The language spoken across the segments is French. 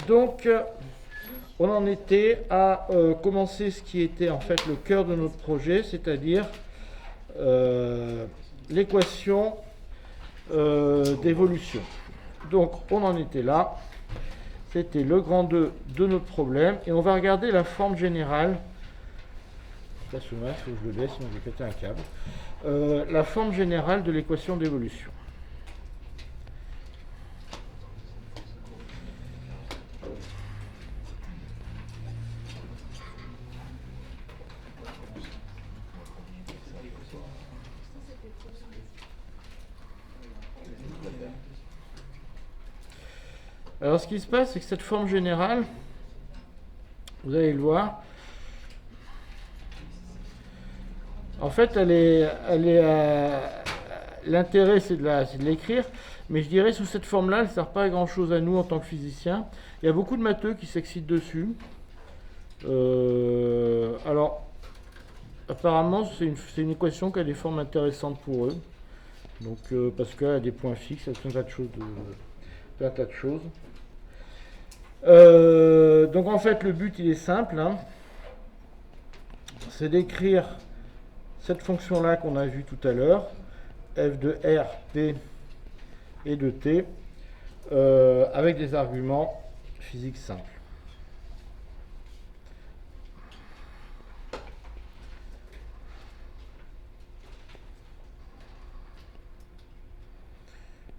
Donc, on en était à commencer ce qui était en fait le cœur de notre projet, c'est-à-dire l'équation d'évolution. Donc, on en était là. C'était le grand 2 de notre problème. Et on va regarder la forme générale. Ça se met, il faut que je le laisse, sinon je vais péter un câble. La forme générale de l'équation d'évolution. Alors, ce qui se passe, c'est que cette forme générale, vous allez le voir, en fait, l'intérêt, c'est de l'écrire, mais je dirais sous cette forme-là, elle ne sert pas à grand-chose à nous en tant que physiciens. Il y a beaucoup de matheux qui s'excitent dessus. Alors, apparemment, c'est une équation qui a des formes intéressantes pour eux. Donc, parce qu'elle a des points fixes, elle a plein de tas de choses. Donc, en fait, le but, il est simple. Hein. C'est d'écrire cette fonction-là qu'on a vue tout à l'heure, f de r, p et de t, avec des arguments physiques simples.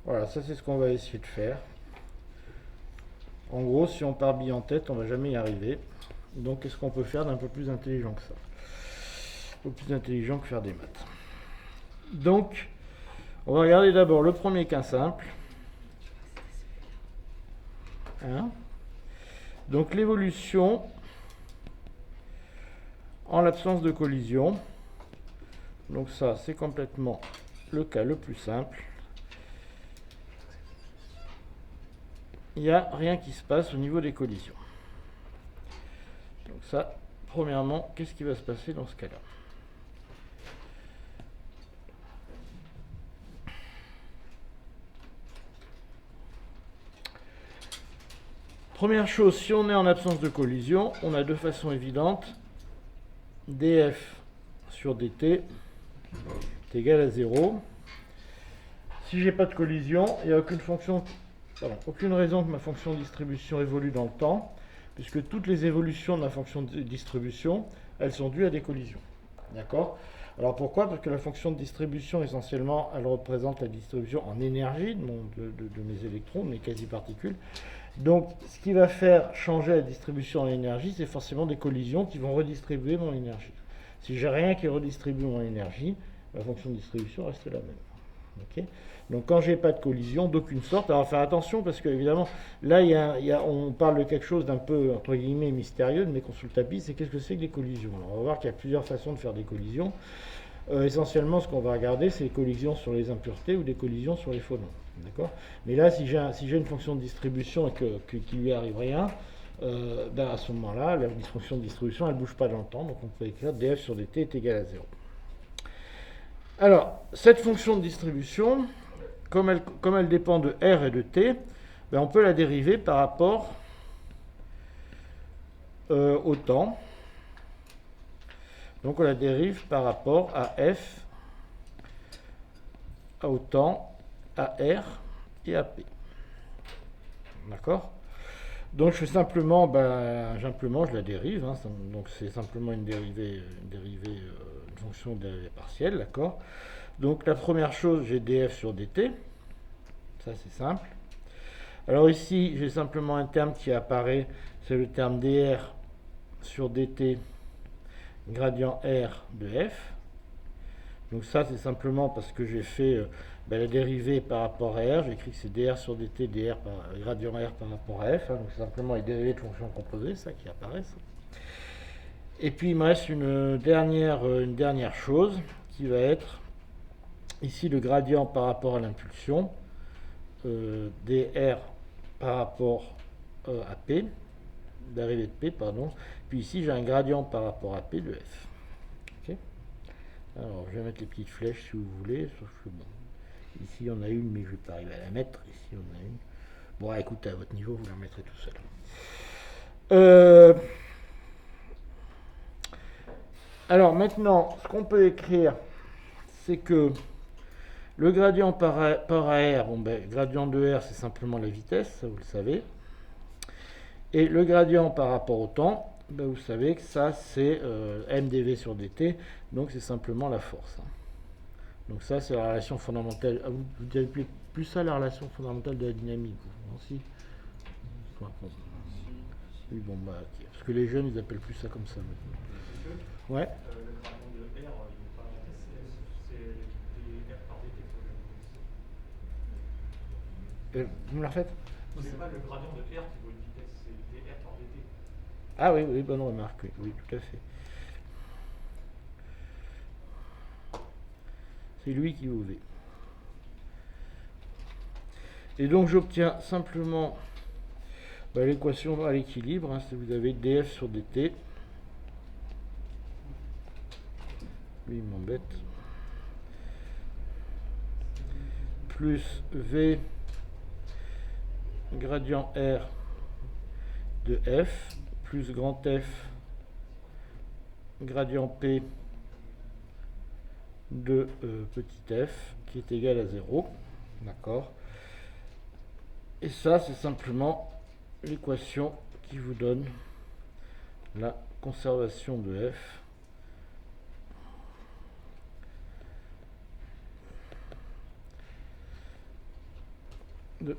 Voilà, ça c'est ce qu'on va essayer de faire. En gros, si on part bille en tête, on ne va jamais y arriver. Donc, qu'est-ce qu'on peut faire d'un peu plus intelligent que ça? Un peu plus intelligent que faire des maths. Donc, on va regarder d'abord le premier cas simple. Hein? Donc, l'évolution en l'absence de collision. Donc ça, c'est complètement le cas le plus simple. Il n'y a rien qui se passe au niveau des collisions. Donc ça, premièrement, qu'est-ce qui va se passer dans ce cas-là? Première chose, si on est en absence de collision, on a de façon évidente df sur dt est égal à 0. Si j'ai pas de collision, il n'y a aucune raison que ma fonction de distribution évolue dans le temps, puisque toutes les évolutions de ma fonction de distribution, elles sont dues à des collisions. D'accord? Alors pourquoi? Parce que la fonction de distribution, essentiellement, elle représente la distribution en énergie de mes électrons, de mes quasi-particules. Donc, ce qui va faire changer la distribution en énergie, c'est forcément des collisions qui vont redistribuer mon énergie. Si j'ai rien qui redistribue mon énergie, la fonction de distribution reste la même. Okay. Donc quand j'ai pas de collision d'aucune sorte, alors faire attention parce que évidemment là on parle de quelque chose d'un peu entre guillemets mystérieux de mes consultables, c'est qu'est-ce que c'est que les collisions. Alors on va voir qu'il y a plusieurs façons de faire des collisions. Essentiellement ce qu'on va regarder c'est les collisions sur les impuretés ou des collisions sur les phonons. D'accord. Mais là si j'ai une fonction de distribution et qu'il lui arrive rien, à ce moment-là la fonction de distribution elle bouge pas dans le temps, donc on peut écrire df sur dt est égal à 0. Alors, cette fonction de distribution, comme elle dépend de R et de T, on peut la dériver par rapport au temps. Donc on la dérive par rapport à F, au temps, à R et à P. D'accord? Donc je fais simplement, je la dérive, hein, donc c'est simplement une fonction de dérivée partielle, d'accord? Donc la première chose, j'ai df sur dt, ça c'est simple. Alors ici, j'ai simplement un terme qui apparaît, c'est le terme dr sur dt gradient r de f. Donc ça c'est simplement parce que j'ai fait la dérivée par rapport à r, j'ai écrit que c'est dr sur dt, gradient r par rapport à f, hein, donc c'est simplement les dérivées de fonctions composées, ça qui apparaissent. Et puis il me reste une dernière chose qui va être ici le gradient par rapport à l'impulsion, dr par rapport à p, dérivée de p, pardon. Puis ici j'ai un gradient par rapport à p de f. Okay. Alors je vais mettre les petites flèches si vous voulez, sauf que bon, ici on a une mais je ne vais pas arriver à la mettre, ici on a une. Bon, écoutez, à votre niveau, vous la remettrez tout seul. Alors maintenant, ce qu'on peut écrire, c'est que le gradient par AR, bon, ben, gradient de R, c'est simplement la vitesse, ça vous le savez. Et le gradient par rapport au temps, ben, vous savez que ça, c'est mdv sur dt, donc c'est simplement la force. Donc ça, c'est la relation fondamentale. Vous appelez plus ça la relation fondamentale de la dynamique, vous aussi. Oui, bon, bah, ok. Parce que les jeunes, ils appellent plus ça comme ça maintenant. Ouais. Le gradient de R, il n'est pas la vitesse, c'est des R par dt. Vous me la refaites? C'est pas le gradient de R qui vaut une vitesse, c'est des R par dt. Ah oui, oui, bonne remarque, oui, oui, tout à fait. C'est lui qui vaut V. Et donc j'obtiens simplement l'équation à l'équilibre, hein, si vous avez df sur dt. Lui, il m'embête. Plus V gradient R de F, plus grand F gradient P de petit f, qui est égal à 0. D'accord. Et ça, c'est simplement l'équation qui vous donne la conservation de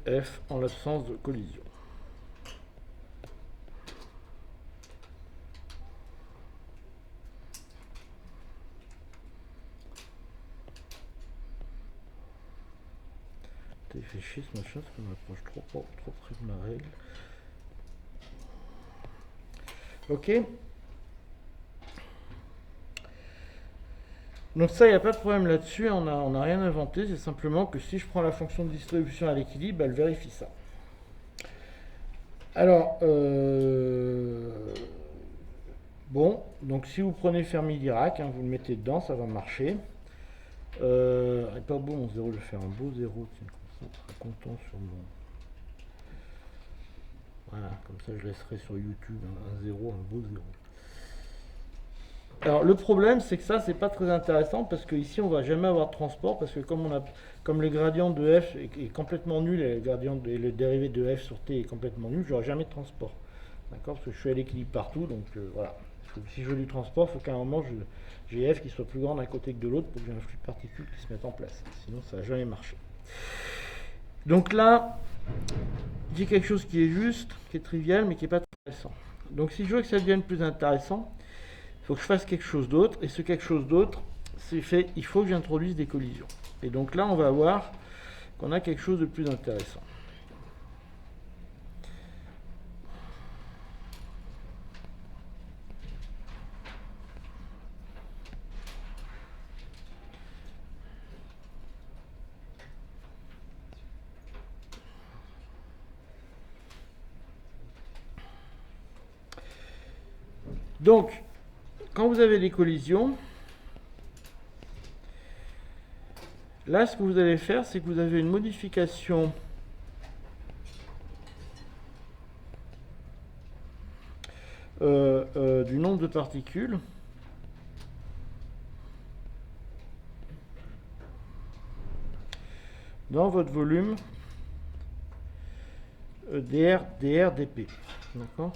f en l'absence de collision. T'as fait chier ce machin, parce qu'on approche trop près de ma règle. Ok. Donc ça, il n'y a pas de problème là-dessus, on n'a rien inventé, c'est simplement que si je prends la fonction de distribution à l'équilibre, elle vérifie ça. Alors, bon, donc si vous prenez Fermi-Dirac, hein, vous le mettez dedans, ça va marcher. Il n'est pas beau mon 0, je vais faire un beau 0, tiens, comme ça, on sera content sur mon... Voilà, comme ça je laisserai sur YouTube un 0, un beau 0. Alors le problème, c'est que ça, c'est pas très intéressant parce qu'ici on va jamais avoir de transport parce que comme le gradient de f est complètement nul et le dérivé de f sur t est complètement nul, j'aurai jamais de transport. D'accord? Parce que je suis à l'équilibre partout, donc voilà. Si je veux du transport, il faut qu'à un moment j'ai f qui soit plus grand d'un côté que de l'autre pour que j'ai un flux de particules qui se mette en place. Sinon, ça va jamais marcher. Donc là, j'ai quelque chose qui est juste, qui est trivial, mais qui n'est pas intéressant. Donc si je veux que ça devienne plus intéressant, il faut que je fasse quelque chose d'autre, et ce quelque chose d'autre, c'est fait, il faut que j'introduise des collisions. Et donc là, on va voir qu'on a quelque chose de plus intéressant. Donc, quand vous avez des collisions, là, ce que vous allez faire, c'est que vous avez une modification du nombre de particules dans votre volume dr, dp. D'accord ?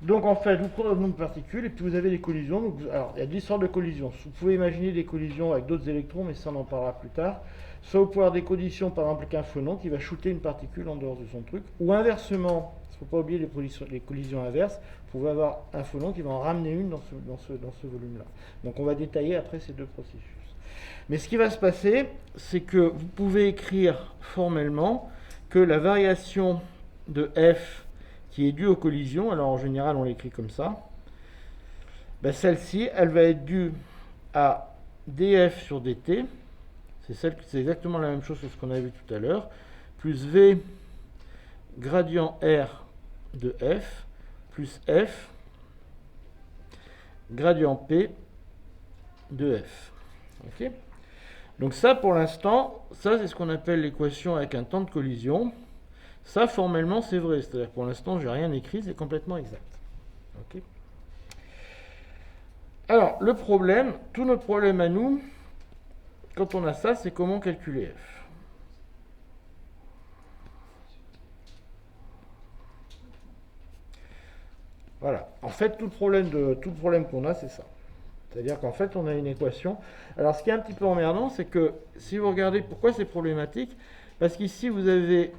Donc en fait, vous prenez le nombre de particules et puis vous avez des collisions. Donc, alors, il y a 10 sortes de collisions. Vous pouvez imaginer des collisions avec d'autres électrons, mais ça on en parlera plus tard. Soit vous pouvez avoir des collisions, par exemple, avec un phonon qui va shooter une particule en dehors de son truc. Ou inversement, il ne faut pas oublier les collisions inverses, vous pouvez avoir un phonon qui va en ramener une dans ce volume-là. Donc on va détailler après ces deux processus. Mais ce qui va se passer, c'est que vous pouvez écrire formellement que la variation de f qui est due aux collisions, alors en général on l'écrit comme ça, ben celle-ci, elle va être due à df sur dt, c'est exactement la même chose que ce qu'on a vu tout à l'heure, plus v gradient r de f, plus f gradient p de f. Okay ? Donc ça, pour l'instant, ça c'est ce qu'on appelle l'équation avec un temps de collision. Ça, formellement, c'est vrai. C'est-à-dire que pour l'instant, j'ai rien écrit, c'est complètement exact. Ok. Alors, le problème, tout notre problème à nous, quand on a ça, c'est comment calculer f. Voilà. En fait, tout le problème qu'on a, c'est ça. C'est-à-dire qu'en fait, on a une équation. Alors, ce qui est un petit peu emmerdant, c'est que si vous regardez pourquoi c'est problématique, parce qu'ici, vous avez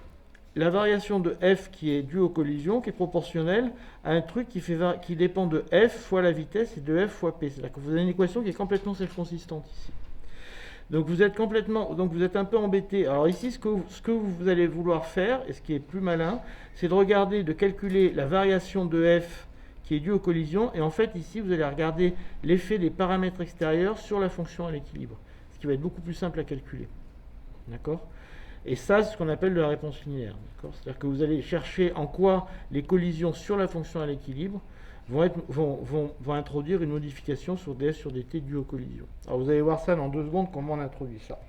la variation de f qui est due aux collisions, qui est proportionnelle à un truc qui dépend de f fois la vitesse et de f fois p. C'est-à-dire que vous avez une équation qui est complètement self-consistante ici. Donc vous êtes un peu embêté. Alors ici, ce que vous allez vouloir faire, et ce qui est plus malin, c'est de regarder, de calculer la variation de f qui est due aux collisions. Et en fait, ici, vous allez regarder l'effet des paramètres extérieurs sur la fonction à l'équilibre. Ce qui va être beaucoup plus simple à calculer. D'accord ? Et ça, c'est ce qu'on appelle de la réponse linéaire. C'est-à-dire que vous allez chercher en quoi les collisions sur la fonction à l'équilibre vont introduire une modification sur df sur dt due aux collisions. Alors vous allez voir ça dans 2 secondes, comment on introduit ça.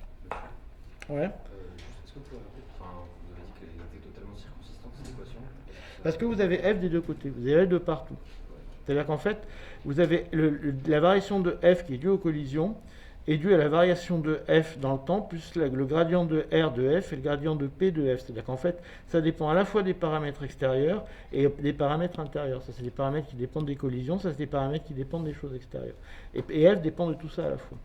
Ouais. Est-ce que vous pouvez répéter, vous avez dit qu'elle était totalement circonsistante cette équation? Parce que vous avez f des deux côtés, vous avez f de partout. C'est-à-dire qu'en fait, vous avez la variation de f qui est due aux collisions est due à la variation de f dans le temps, plus le gradient de r de f et le gradient de p de f. C'est-à-dire qu'en fait, ça dépend à la fois des paramètres extérieurs et des paramètres intérieurs. Ça, c'est des paramètres qui dépendent des collisions, ça, c'est des paramètres qui dépendent des choses extérieures. Et f dépend de tout ça à la fois.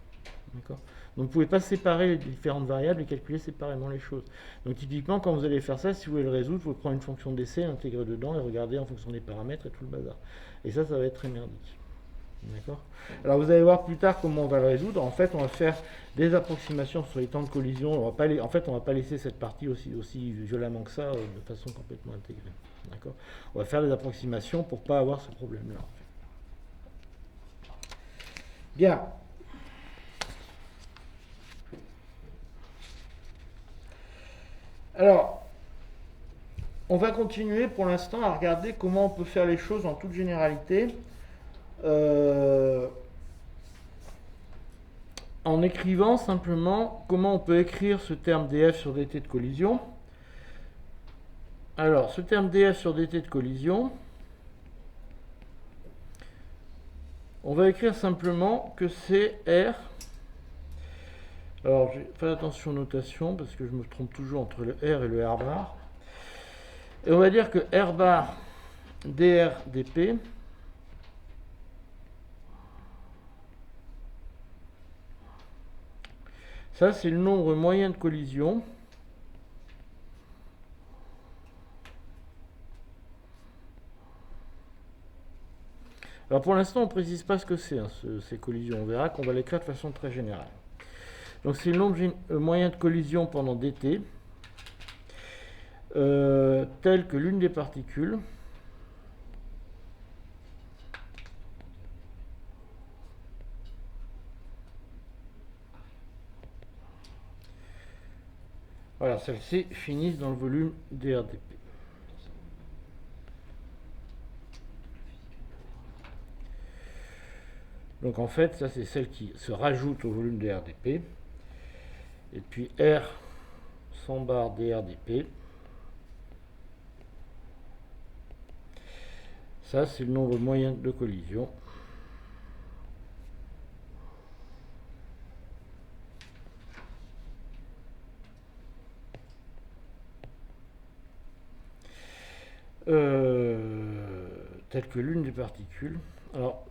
D'accord ? Donc, vous ne pouvez pas séparer les différentes variables et calculer séparément les choses. Donc, typiquement, quand vous allez faire ça, si vous voulez le résoudre, vous prendre une fonction d'essai, l'intégrer dedans et regarder en fonction des paramètres et tout le bazar. Et ça va être très merdique. D'accord. Alors vous allez voir plus tard comment on va le résoudre. En fait, on va faire des approximations sur les temps de collision. On va pas laisser cette partie aussi violemment que ça, de façon complètement intégrée. D'accord. On va faire des approximations pour pas avoir ce problème-là. Bien. Alors, on va continuer pour l'instant à regarder comment on peut faire les choses en toute généralité. En écrivant simplement comment on peut écrire ce terme df sur dt de collision. Alors, ce terme df sur dt de collision, on va écrire simplement que c'est r. Alors, faites attention aux notations parce que je me trompe toujours entre le r et le r bar. Et on va dire que r bar dr dp, ça, c'est le nombre moyen de collision Alors pour l'instant, on ne précise pas ce que c'est, ces collisions. On verra qu'on va l'écrire de façon très générale. Donc c'est le nombre moyen de collision pendant dt, tel que l'une des particules voilà, celles-ci finissent dans le volume dRdp. Donc en fait, ça c'est celle qui se rajoute au volume dRdp. Et puis R sans barre dRdp. Ça c'est le nombre moyen de collision. Tel que l'une des particules. Alors,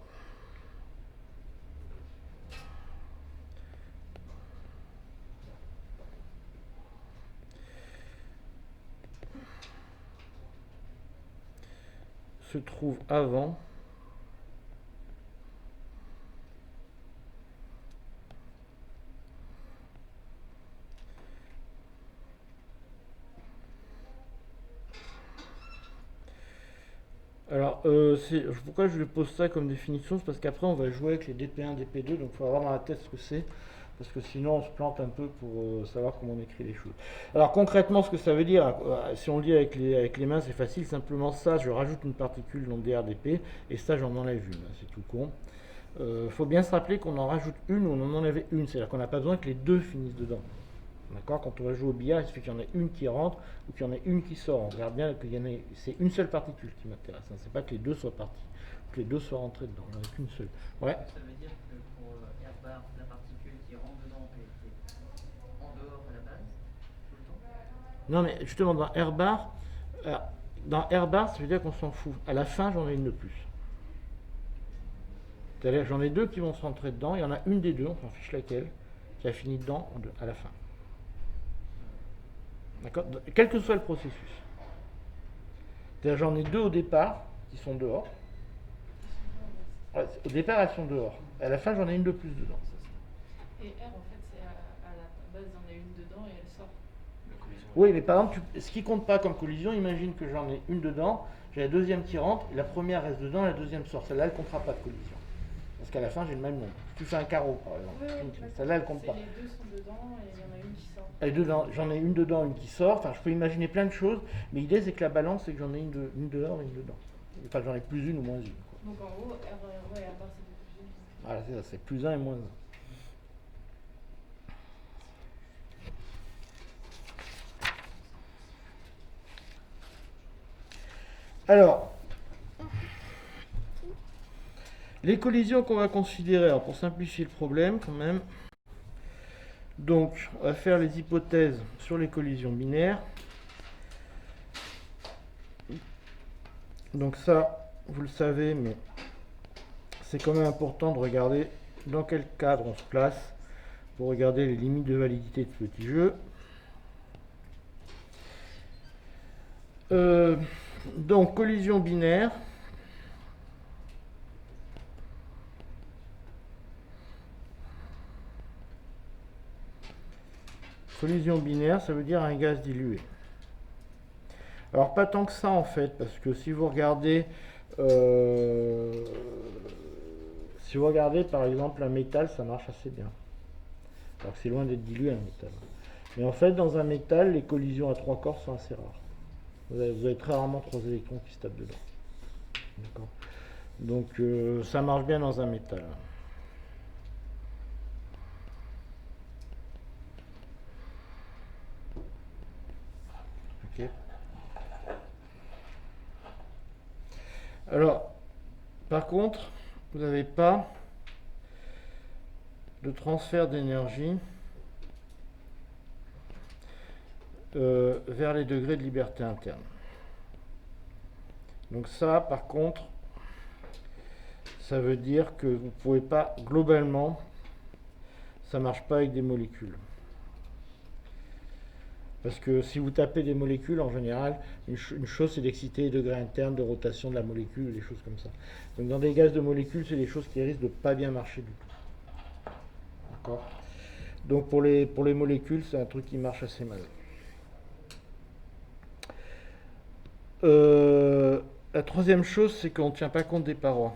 se trouve avant alors pourquoi je lui pose ça comme définition, c'est parce qu'après on va jouer avec les dp1 dp2, donc il faut avoir dans la tête ce que c'est, parce que sinon on se plante un peu pour savoir comment on écrit les choses. Alors concrètement, ce que ça veut dire, si on le lit avec les mains, c'est facile. Simplement ça, je rajoute une particule dans drdp, et ça j'en enlève une, c'est tout con. faut bien se rappeler qu'on en rajoute une ou on en enlève une. C'est-à-dire qu'on n'a pas besoin que les deux finissent dedans. D'accord? Quand on va jouer au billard, il suffit qu'il y en ait une qui rentre ou qu'il y en ait une qui sort. On regarde bien qu'il y en ait. C'est une seule particule qui m'intéresse. Hein. C'est pas que les deux soient partis, que les deux soient rentrés dedans. Il n'y en a qu'une seule. Ouais. Ça veut dire que pour R bar, la particule qui rentre dedans est en dehors de la base tout le temps? Non, mais justement, dans R bar, ça veut dire qu'on s'en fout. À la fin, j'en ai une de plus. C'est-à-dire j'en ai deux qui vont se rentrer dedans. Il y en a une des deux, on s'en fiche laquelle, qui a fini dedans à la fin. D'accord? Quel que soit le processus. C'est-à-dire j'en ai deux au départ qui sont dehors. Ouais, au départ, elles sont dehors. À la fin, j'en ai une de plus dedans. Et R, en fait, c'est à la base, il y en a une dedans et elle sort. Oui, mais par exemple, ce qui compte pas comme collision, imagine que j'en ai une dedans, j'ai la deuxième qui rentre, et la première reste dedans et la deuxième sort. Celle-là, elle ne comptera pas de collision. Parce qu'à la fin, j'ai le même nombre. Si tu fais un carreau, par exemple, celle-là, elle compte pas. Les deux sont dedans et il y en a une qui sort. Et dedans, j'en ai une dedans, une qui sort. Enfin, je peux imaginer plein de choses, mais l'idée, c'est que la balance, c'est que j'en ai une dehors et une dedans. Enfin, j'en ai plus une ou moins une. Quoi. Donc en gros, R bar, c'est plus une. Voilà, c'est ça, c'est plus un et moins un. Alors, les collisions qu'on va considérer, alors pour simplifier le problème quand même, donc on va faire les hypothèses sur les collisions binaires. Donc ça, vous le savez, mais c'est quand même important de regarder dans quel cadre on se place pour regarder les limites de validité de ce petit jeu. Donc collision binaire. Collision binaire, ça veut dire un gaz dilué. Alors pas tant que ça en fait, parce que si vous regardez par exemple un métal, ça marche assez bien. Alors que c'est loin d'être dilué un métal. Mais en fait dans un métal, les collisions à trois corps sont assez rares. Vous avez très rarement trois électrons qui se tapent dedans. D'accord. Donc ça marche bien dans un métal. Ok. Alors, par contre, vous n'avez pas de transfert d'énergie vers les degrés de liberté interne. Donc ça, par contre, ça veut dire que vous ne pouvez pas, globalement, ça ne marche pas avec des molécules. Parce que si vous tapez des molécules, en général, une chose c'est d'exciter les degrés internes de rotation de la molécule, des choses comme ça. Donc dans des gaz de molécules, c'est des choses qui risquent de ne pas bien marcher du tout. D'accord ? Donc pour les molécules, c'est un truc qui marche assez mal. La troisième chose, c'est qu'on ne tient pas compte des parois.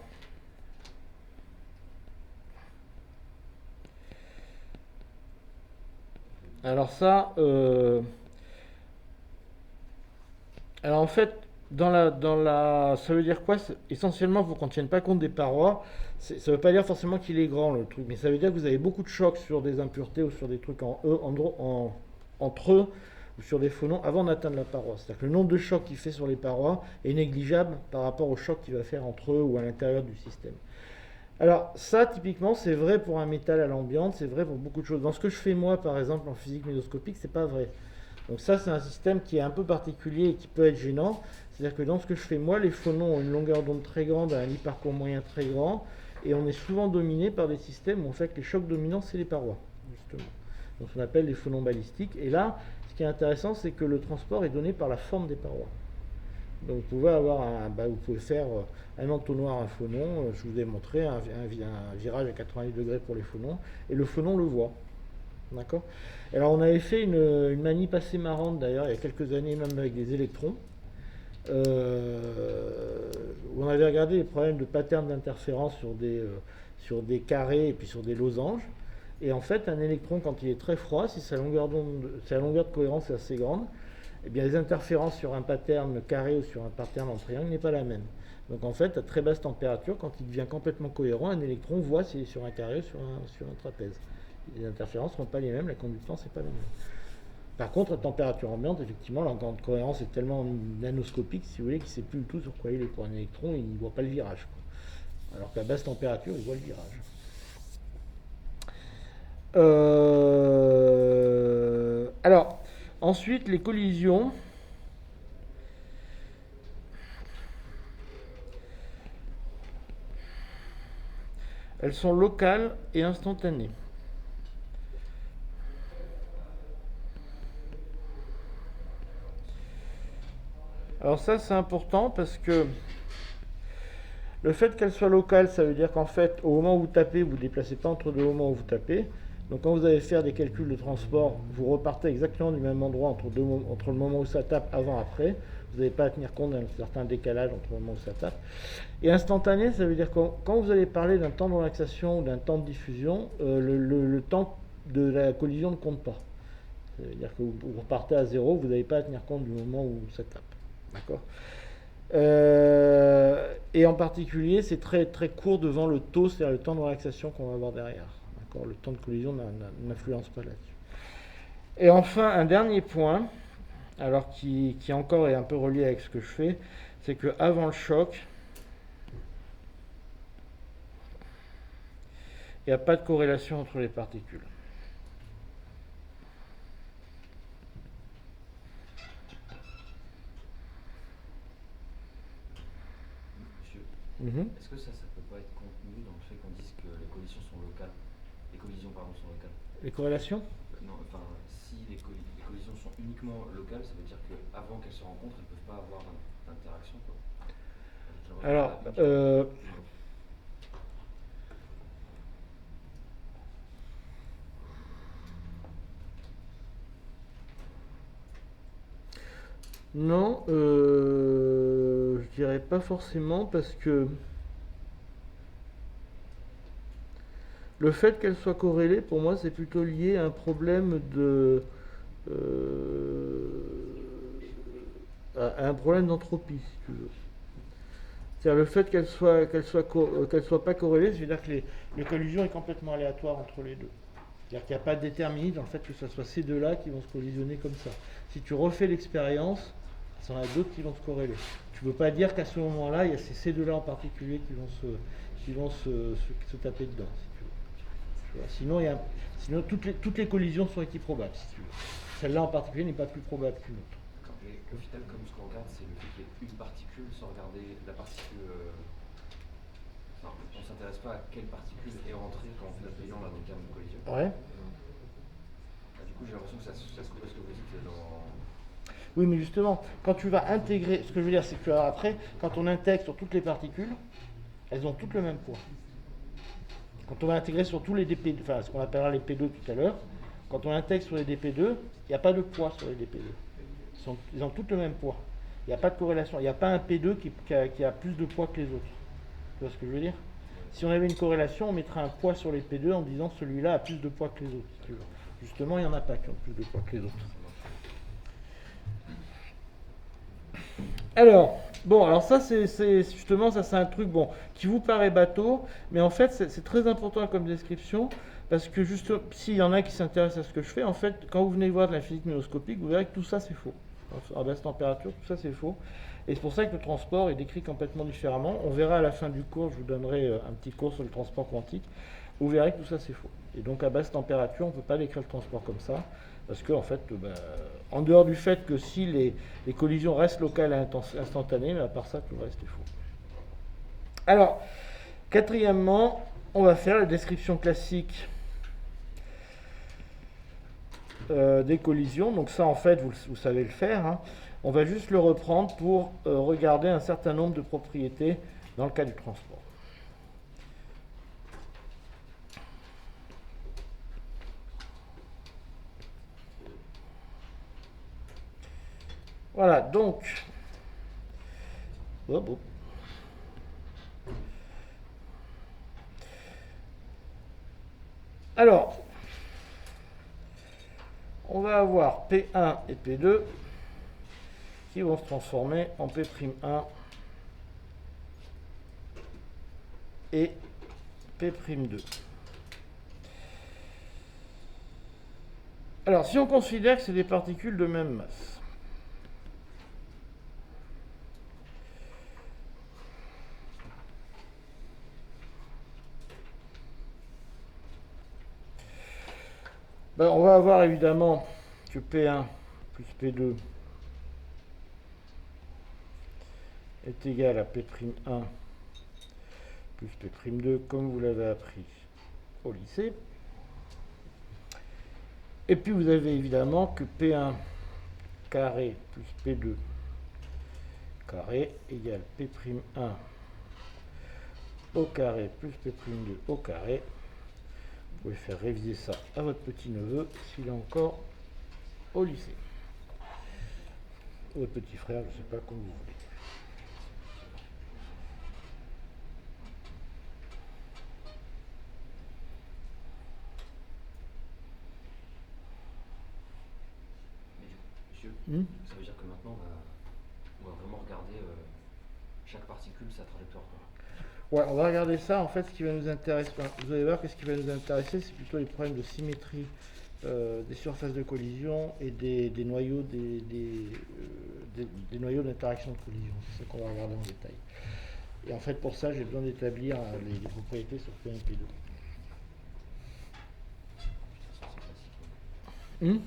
Alors ça, alors en fait, ça veut dire quoi? Essentiellement, faut qu'on ne tienne pas compte des parois. Ça ne veut pas dire forcément qu'il est grand le truc, mais ça veut dire que vous avez beaucoup de chocs sur des impuretés ou sur des trucs entre eux ou sur des phonons avant d'atteindre la paroi. C'est-à-dire que le nombre de chocs qu'il fait sur les parois est négligeable par rapport aux chocs qu'il va faire entre eux ou à l'intérieur du système. Alors ça, typiquement, c'est vrai pour un métal à l'ambiante, c'est vrai pour beaucoup de choses. Dans ce que je fais moi, par exemple, en physique mésoscopique, c'est pas vrai. Donc ça, c'est un système qui est un peu particulier et qui peut être gênant. C'est-à-dire que dans ce que je fais moi, les phonons ont une longueur d'onde très grande, un lit-parcours moyen très grand, et on est souvent dominé par des systèmes où en fait les chocs dominants, c'est les parois, justement. Donc on appelle les phonons balistiques. Et là, ce qui est intéressant, c'est que le transport est donné par la forme des parois. Donc vous pouvez avoir vous pouvez faire un entonnoir, un phonon. Je vous ai montré un virage à 90 degrés pour les phonons, et le phonon le voit. D'accord. Alors on avait fait une manip assez marrante d'ailleurs il y a quelques années, même avec des électrons, où on avait regardé les problèmes de patterns d'interférence sur des carrés et puis sur des losanges. Et en fait, un électron, quand il est très froid, si sa longueur de cohérence est assez grande, eh bien les interférences sur un pattern carré ou sur un pattern en triangle n'est pas la même. Donc en fait, à très basse température, quand il devient complètement cohérent, un électron voit s'il est sur un carré ou sur un trapèze. Les interférences ne sont pas les mêmes, la conductance n'est pas la même. Par contre, à température ambiante, effectivement, la cohérence est tellement nanoscopique, si vous voulez, qu'il ne sait plus du tout sur quoi il est. Pour un électron, il ne voit pas le virage, quoi. Alors qu'à basse température, il voit le virage. Alors, ensuite, les collisions. Elles sont locales et instantanées. Alors ça, c'est important parce que le fait qu'elles soient locales, ça veut dire qu'en fait, au moment où vous tapez, vous ne déplacez pas entre deux moments où vous tapez. Donc quand vous allez faire des calculs de transport, vous repartez exactement du même endroit entre le moment où ça tape, avant et après. Vous n'avez pas à tenir compte d'un certain décalage entre le moment où ça tape. Et instantané, ça veut dire que quand vous allez parler d'un temps de relaxation ou d'un temps de diffusion, le temps de la collision ne compte pas. Ça veut dire que vous repartez à zéro, vous n'avez pas à tenir compte du moment où ça tape. D'accord. Et en particulier, c'est très, très court devant le taux, c'est-à-dire le temps de relaxation qu'on va avoir derrière. D'accord. Le temps de collision n'influence pas là-dessus. Et enfin, un dernier point, alors qui encore est un peu relié avec ce que je fais, c'est qu'avant le choc, il n'y a pas de corrélation entre les particules. Monsieur, est-ce que ça peut pas être contenu dans le fait qu'on dise que les collisions sont locales? Les collisions, pardon, sont locales. Les corrélations? Non, enfin, si les collisions sont uniquement locales, ça veut dire qu'avant qu'elles se rencontrent, elles ne peuvent pas avoir d'interaction, quoi. Alors, non, je dirais pas forcément parce que le fait qu'elles soient corrélées, pour moi, c'est plutôt lié à un problème à un problème d'entropie, si tu veux. C'est-à-dire le fait qu'elles soient pas corrélées, c'est-à-dire que les collisions est complètement aléatoire entre les deux. C'est-à-dire qu'il n'y a pas de déterminisme dans le fait que ce soit ces deux-là qui vont se collisionner comme ça. Si tu refais l'expérience, il y en a d'autres qui vont se corréler. Tu ne peux pas dire qu'à ce moment-là, il y a ces deux-là en particulier qui vont se taper dedans, si tu veux. Tu vois. Sinon toutes les collisions sont équiprobables, si tu veux. Celle-là en particulier n'est pas plus probable qu'une autre. Et au final, comme ce qu'on regarde, c'est le fait qu'il y ait une particule sans regarder la particule. Enfin, on ne s'intéresse pas à quelle particule est rentrée quand on fait notre bilan là, dans le terme de collision. Ouais. Du coup, j'ai l'impression que ça se coupe à ce que vous dites dans. Oui, mais justement, quand tu vas intégrer, ce que je veux dire, c'est que après, quand on intègre sur toutes les particules, elles ont toutes le même poids. Quand on va intégrer sur tous les DP2, enfin ce qu'on appellera les P2 tout à l'heure, quand on intègre sur les DP2, il n'y a pas de poids sur les DP2. Ils ont toutes le même poids. Il n'y a pas de corrélation. Il n'y a pas un P2 qui a plus de poids que les autres. Tu vois ce que je veux dire? Si on avait une corrélation, on mettrait un poids sur les P2 en disant celui-là a plus de poids que les autres. Si tu veux. Justement, il n'y en a pas qui ont plus de poids que les autres. Alors ça c'est justement ça c'est un truc qui vous paraît bateau, mais en fait c'est très important comme description parce que juste s'il y en a qui s'intéressent à ce que je fais, en fait quand vous venez voir de la physique méoscopique, vous verrez que tout ça c'est faux. À basse température, tout ça c'est faux. Et c'est pour ça que le transport est décrit complètement différemment. On verra à la fin du cours, je vous donnerai un petit cours sur le transport quantique. Vous verrez que tout ça c'est faux. Et donc à basse température, on ne peut pas décrire le transport comme ça. Parce que, en fait, en dehors du fait que si les collisions restent locales et instantanées, mais à part ça, tout le reste est faux. Alors, quatrièmement, on va faire la description classique des collisions. Donc ça, en fait, vous savez le faire. Hein. On va juste le reprendre pour regarder un certain nombre de propriétés dans le cas du transport. Voilà, donc, alors, on va avoir P1 et P2. qui vont se transformer en P'1 et P'2. Alors, si on considère que c'est des particules de même masse, ben, on va avoir évidemment que P1 plus P2 est égal à P'1 plus P'2, comme vous l'avez appris au lycée. Et puis vous avez évidemment que P1 carré plus P2 carré égale P'1 au carré plus P'2 au carré. Vous pouvez faire réviser ça à votre petit-neveu s'il est encore au lycée. Ou votre petit frère, je ne sais pas, comme vous voulez. Mais du coup, monsieur, Hmm. ça veut dire que maintenant on va vraiment regarder chaque particule, sa trajectoire, quoi. Ouais, on va regarder ça. En fait, ce qui va nous intéresser, enfin, vous allez voir que ce qui va nous intéresser, c'est plutôt les problèmes de symétrie des surfaces de collision et des noyaux des noyaux d'interaction de collision. C'est ça qu'on va regarder en détail. Et en fait, pour ça, j'ai besoin d'établir les propriétés sur P1 et P2. Non, ça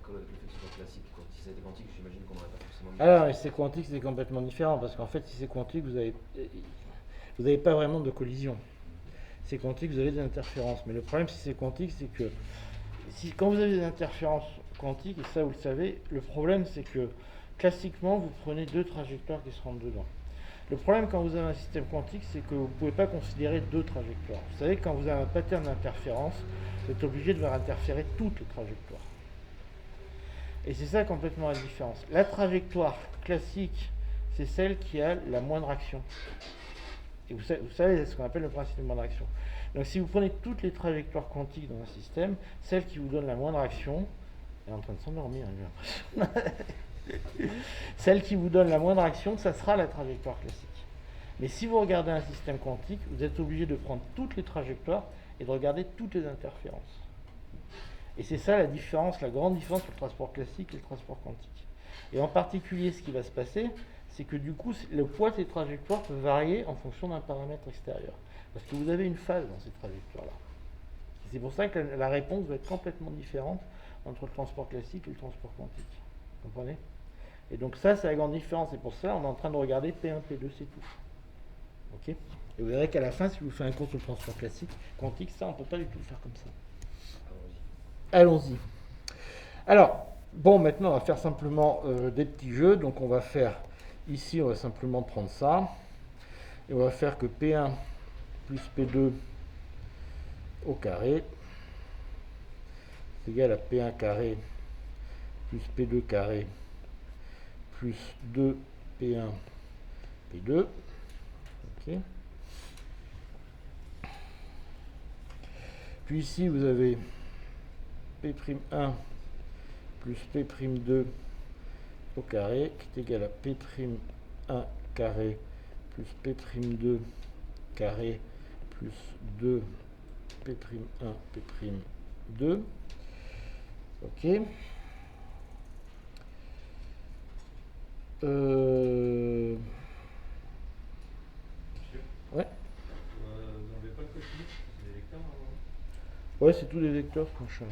colle avec le fait que ce soit classique, quoi. Si c'était quantique, j'imagine qu'on n'aurait pas forcément mis. Alors, si c'est quantique, c'est complètement différent, parce qu'en fait, si c'est quantique, vous n'avez pas vraiment de collision. Si c'est quantique, vous avez des interférences. Mais le problème, si c'est quantique, c'est que quand vous avez des interférences quantiques, et ça vous le savez, le problème, c'est que classiquement, vous prenez deux trajectoires qui se rentrent dedans. Le problème quand vous avez un système quantique, c'est que vous ne pouvez pas considérer deux trajectoires. Vous savez, quand vous avez un pattern d'interférence, vous êtes obligé de faire interférer toutes les trajectoires. Et c'est ça complètement la différence. La trajectoire classique, c'est celle qui a la moindre action. Et vous savez, c'est ce qu'on appelle le principe de moindre action. Donc si vous prenez toutes les trajectoires quantiques dans un système, celle qui vous donne la moindre action, elle est en train de s'endormir, j'ai l'impression. Celle qui vous donne la moindre action, ça sera la trajectoire classique. Mais si vous regardez un système quantique, vous êtes obligé de prendre toutes les trajectoires et de regarder toutes les interférences. Et c'est ça la différence, la grande différence entre le transport classique et le transport quantique. Et en particulier, ce qui va se passer, c'est que du coup, le poids de ces trajectoires peut varier en fonction d'un paramètre extérieur. Parce que vous avez une phase dans ces trajectoires-là. C'est pour ça que la réponse va être complètement différente entre le transport classique et le transport quantique. Vous comprenez? Et donc ça, c'est la grande différence. Et pour ça, on est en train de regarder P1, P2, c'est tout. Ok? Et vous verrez qu'à la fin, si vous faites un cours sur le transport classique, quantique, ça, on ne peut pas du tout le faire comme ça. Allons-y. Alors, bon, maintenant, on va faire simplement des petits jeux. Donc, on va faire, ici, on va simplement prendre ça. Et on va faire que P1 plus P2 au carré est égal à P1 carré plus P2 carré plus 2 P1 P2. Ok. Puis ici, vous avez P'1 plus P'2 au carré qui est égal à P'1 carré plus P'2 carré plus 2 P'1 P'2. Ok. Ouais. Vous n'enlevez pas le cosinus, c'est des vecteurs normalement. Ouais, c'est tous les vecteurs, franchement.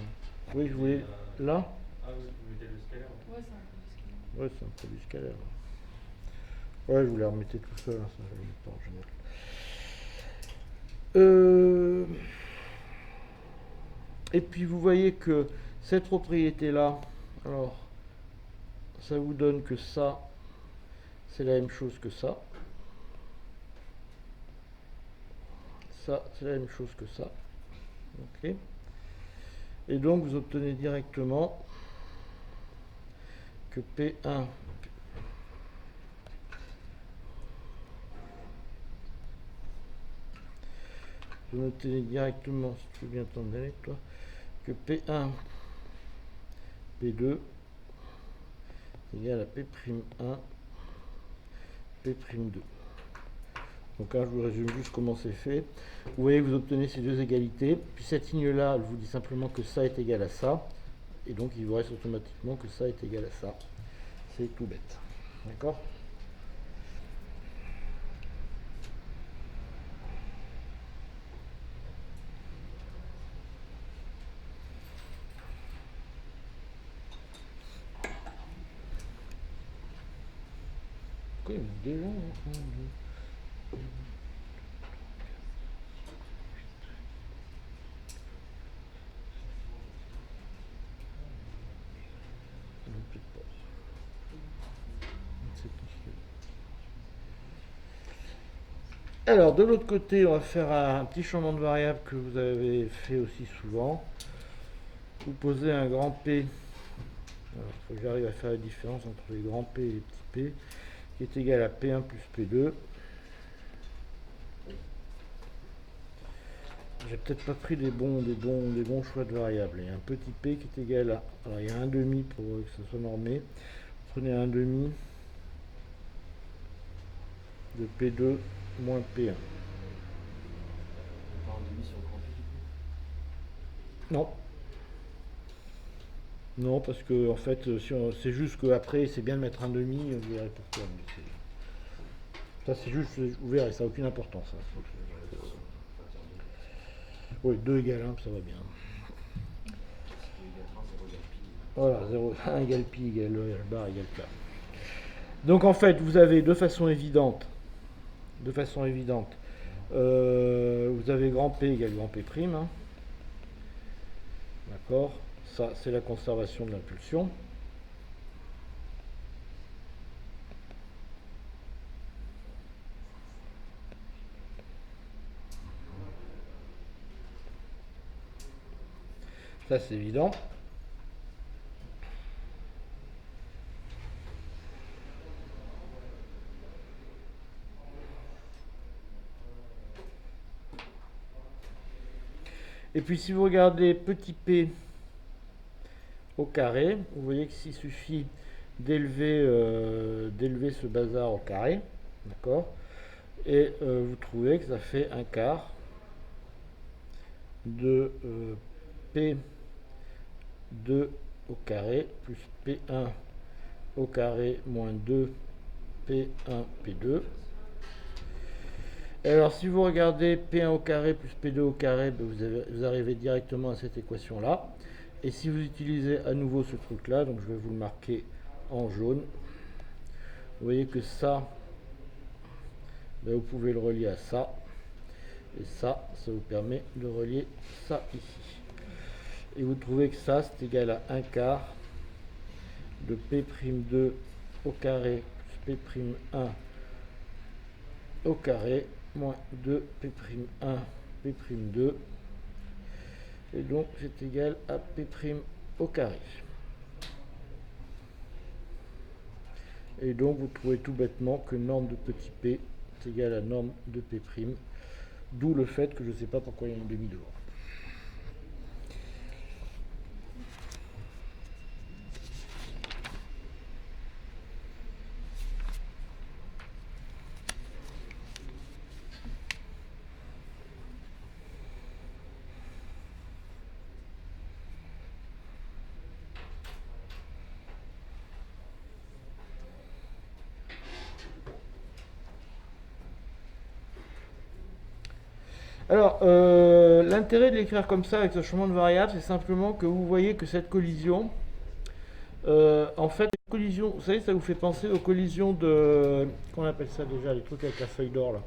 Oui, je voulais. Là? Ah oui, vous mettez le scalaire. Ouais, c'est un peu ce qu'il Ouais, c'est un produit scalaire. Ouais, je voulais remettre tout seul, hein, ça je le mets pas en général. Et puis vous voyez que cette propriété-là, alors, ça vous donne que ça, c'est la même chose que ça. Ça, c'est la même chose que ça. Ok. Et donc, vous obtenez directement que P1 vous obtenez directement, si tu veux bien t'en aller, toi, que P1 P2 égale à P'1, P'2. Donc là, je vous résume juste comment c'est fait. Vous voyez que vous obtenez ces deux égalités. Puis cette ligne-là, elle vous dit simplement que ça est égal à ça. Et donc, il vous reste automatiquement que ça est égal à ça. C'est tout bête. D'accord ? Pourquoi il manque des gens, hein, Non, peut-être pas. C'est compliqué. Alors, de l'autre côté, on va faire un petit changement de variable que vous avez fait aussi souvent. Vous posez un grand P. Alors, il faut que j'arrive à faire la différence entre les grands P et les petits P, qui est égal à P1 plus P2. J'ai peut-être pas pris des bons choix de variables. Il y a un petit P qui est égal à... Alors, il y a un demi pour que ça soit normé. Prenez un demi de P2 moins P1. On parle de mise sur le grand P du coup. Non. Non, parce que en fait, c'est juste qu'après, c'est bien de mettre un demi, vous verrez pourquoi. Mais ça, c'est juste, vous verrez, ça n'a aucune importance. Hein. Oui, 2 égale 1, ça va bien. Voilà, 0, 1 égale pi égale bar égale plat. Donc en fait, vous avez de façon évidente, vous avez grand P égale grand P'. Hein. D'accord ? Ça, c'est la conservation de l'impulsion. Ça, c'est évident. Et puis, si vous regardez petit p au carré, vous voyez qu'il suffit d'élever ce bazar au carré, d'accord, et vous trouvez que ça fait un quart de P2 au carré plus P1 au carré moins 2 P1 P2. Et alors si vous regardez P1 au carré plus P2 au carré, ben vous arrivez directement à cette équation là. Et si vous utilisez à nouveau ce truc là, donc je vais vous le marquer en jaune, vous voyez que ça, ben vous pouvez le relier à ça. Et ça vous permet de relier ça ici. Et vous trouvez que ça, c'est égal à 1 quart de P'2 au carré plus P'1 au carré moins 2 P'1 P'2. Et donc, c'est égal à P' au carré. Et donc, vous trouvez tout bêtement que norme de petit p est égal à norme de P'. D'où le fait que je ne sais pas pourquoi il y a un demi devant. Alors, l'intérêt de l'écrire comme ça avec ce changement de variable, c'est simplement que vous voyez que cette collision, en fait, collision, vous savez, ça vous fait penser aux collisions de, qu'on appelle ça déjà, les trucs avec la feuille d'or là.